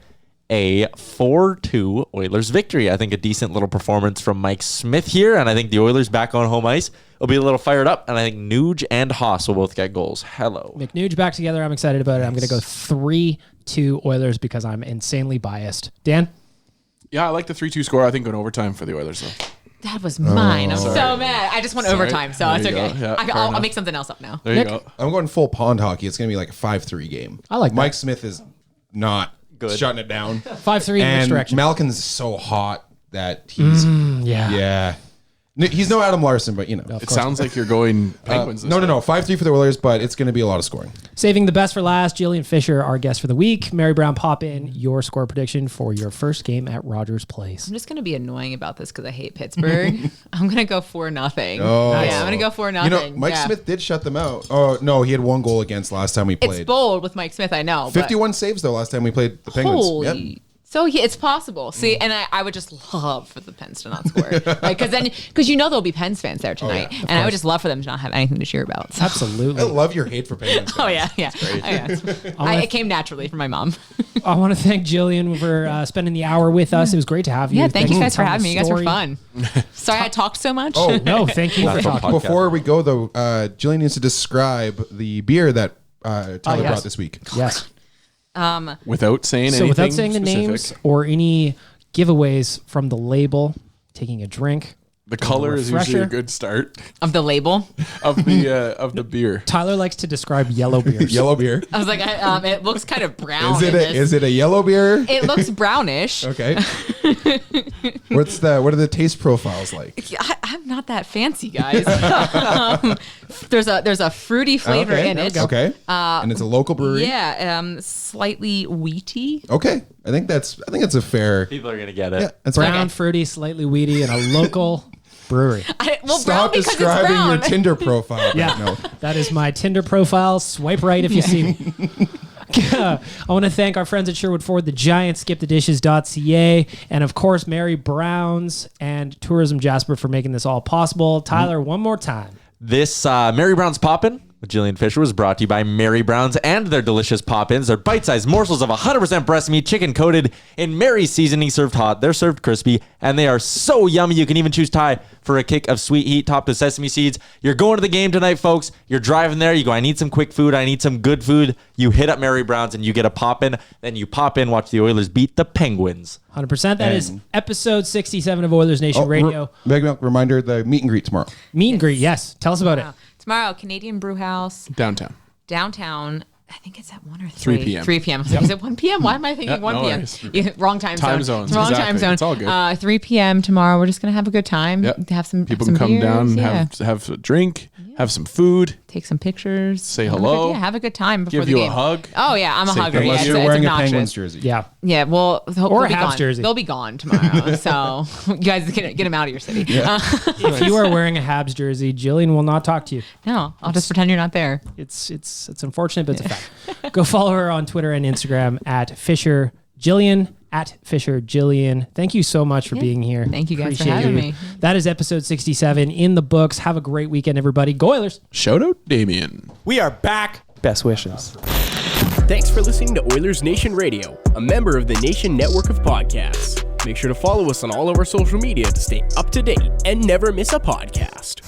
a 4-2 Oilers victory. I think a decent little performance from Mike Smith here, and I think the Oilers back on home ice will be a little fired up, and I think Nuge and Haas will both get goals. Hello. McNuge back together. I'm excited about it. I'm going to go 3-2 Oilers because I'm insanely biased. Dan? Yeah, I like the 3-2 score. I think going overtime for the Oilers, though. That was mine. I'm so mad. I just went overtime, so it's okay. Yeah, I'll make something else up now. There you go. I'm going full pond hockey. It's going to be like a 5-3 game. I like that. Mike Smith is not Good. shutting it down. 5-3 in which And direction? Malkin's so hot that he's yeah. He's no Adam Larson, but It sounds like you're going Penguins. No. 5-3 for the Oilers, but it's going to be a lot of scoring. Saving the best for last, Jillian Fisher, our guest for the week. Mary Brown, pop in your score prediction for your first game at Rogers Place. I'm just going to be annoying about this because I hate Pittsburgh. I'm going to go 4-0. Oh. Yeah, I'm going to go 4-0. Mike Smith did shut them out. Oh, no, he had one goal against last time we played. It's bold with Mike Smith, I know. 51 saves, though, last time we played the Penguins. Holy. Yep. So it's possible. See, and I would just love for the Pens to not score, because there'll be Pens fans there tonight, and I would just love for them to not have anything to cheer about. So. Absolutely. I love your hate for Penguins. Oh yeah. It came naturally from my mom. I want to thank Jillian for spending the hour with us. It was great to have you. Yeah, thank you guys for telling having the me. You guys were story. fun. Sorry I talked so much. Oh, No, thank you for talking. Before we go, though, Jillian needs to describe the beer that Tyler yes. brought this week. Yes. Without saying So anything without saying the specific. names or any giveaways from the label, taking a drink. The color is usually refresher. a good start Of the label. of the beer. Tyler likes to describ yellow beers. Yellow beer. I was like, it looks kind of brown. Is it a yellow beer? It looks brownish. Okay. What are the taste profiles like? I'm not that fancy, guys. There's a fruity flavor in it. Okay. And it's a local brewery. Yeah, slightly wheaty. Okay. I think that's a fair. People are going to get it. Yeah, that's Brown, okay. fruity, slightly weedy, and a local brewery. Stop brown because it's describing your brown. Tinder profile. Yeah, No. that is my Tinder profile. Swipe right if you see me. I want to thank our friends at Sherwood Ford, the Giants, skipthedishes.ca, and of course, Mary Brown's and Tourism Jasper for making this all possible. Tyler, one more time. This Mary Brown's Poppin' with Jillian Fisher was brought to you by Mary Brown's and their delicious Pop-Ins. They're bite-sized morsels of 100% breast meat, chicken coated in Mary's seasoning, served hot. They're served crispy, and they are so yummy. You can even choose Thai for a kick of sweet heat topped with sesame seeds. You're going to the game tonight, folks. You're driving there. You go, I need some quick food. I need some good food. You hit up Mary Brown's and you get a Pop-In. Then you pop in, watch the Oilers beat the Penguins. 100%. That is episode 67 of Oilers Nation Radio. Big milk reminder: the meet and greet tomorrow. Meet and greet, yes. Tell us about it. Tomorrow, Canadian Brew House. Downtown. I think it's at 1 or 3. 3 p.m. 3 p.m. Is it 1 p.m.? Why am I thinking 1 no p.m.? worries. Yeah, wrong time zone. Time zones, Wrong exactly. time zone. It's all good. 3 p.m. tomorrow. We're just going to have a good time. Yep. Have some People have can some come beers, down, have a drink, have some food. take some pictures. Say hello. Have a good time before Give the you game. a hug. Oh, yeah. I'm a hugger. Yeah, Unless it's, you're it's wearing a obnoxious. Penguins jersey. Yeah. Yeah, well, Or they'll a be Habs gone. jersey. They'll be gone tomorrow. So you guys get them out of your city. If you are wearing a Habs jersey, Jillian will not talk to you. No, I'll just pretend you're not there. It's unfortunate, but it's a fact. Go follow her on Twitter and Instagram at Fisher Jillian, at Fisher Jillian. Thank you so much for being here. Thank you guys for Appreciate having you. me. That is episode 67 in the books. Have a great weekend, everybody. Go Oilers. Shout out Damien. We are back. Best wishes. Thanks for listening to Oilers Nation Radio, a member of the Nation Network of Podcasts. Make sure to follow us on all of our social media to stay up to date and never miss a podcast.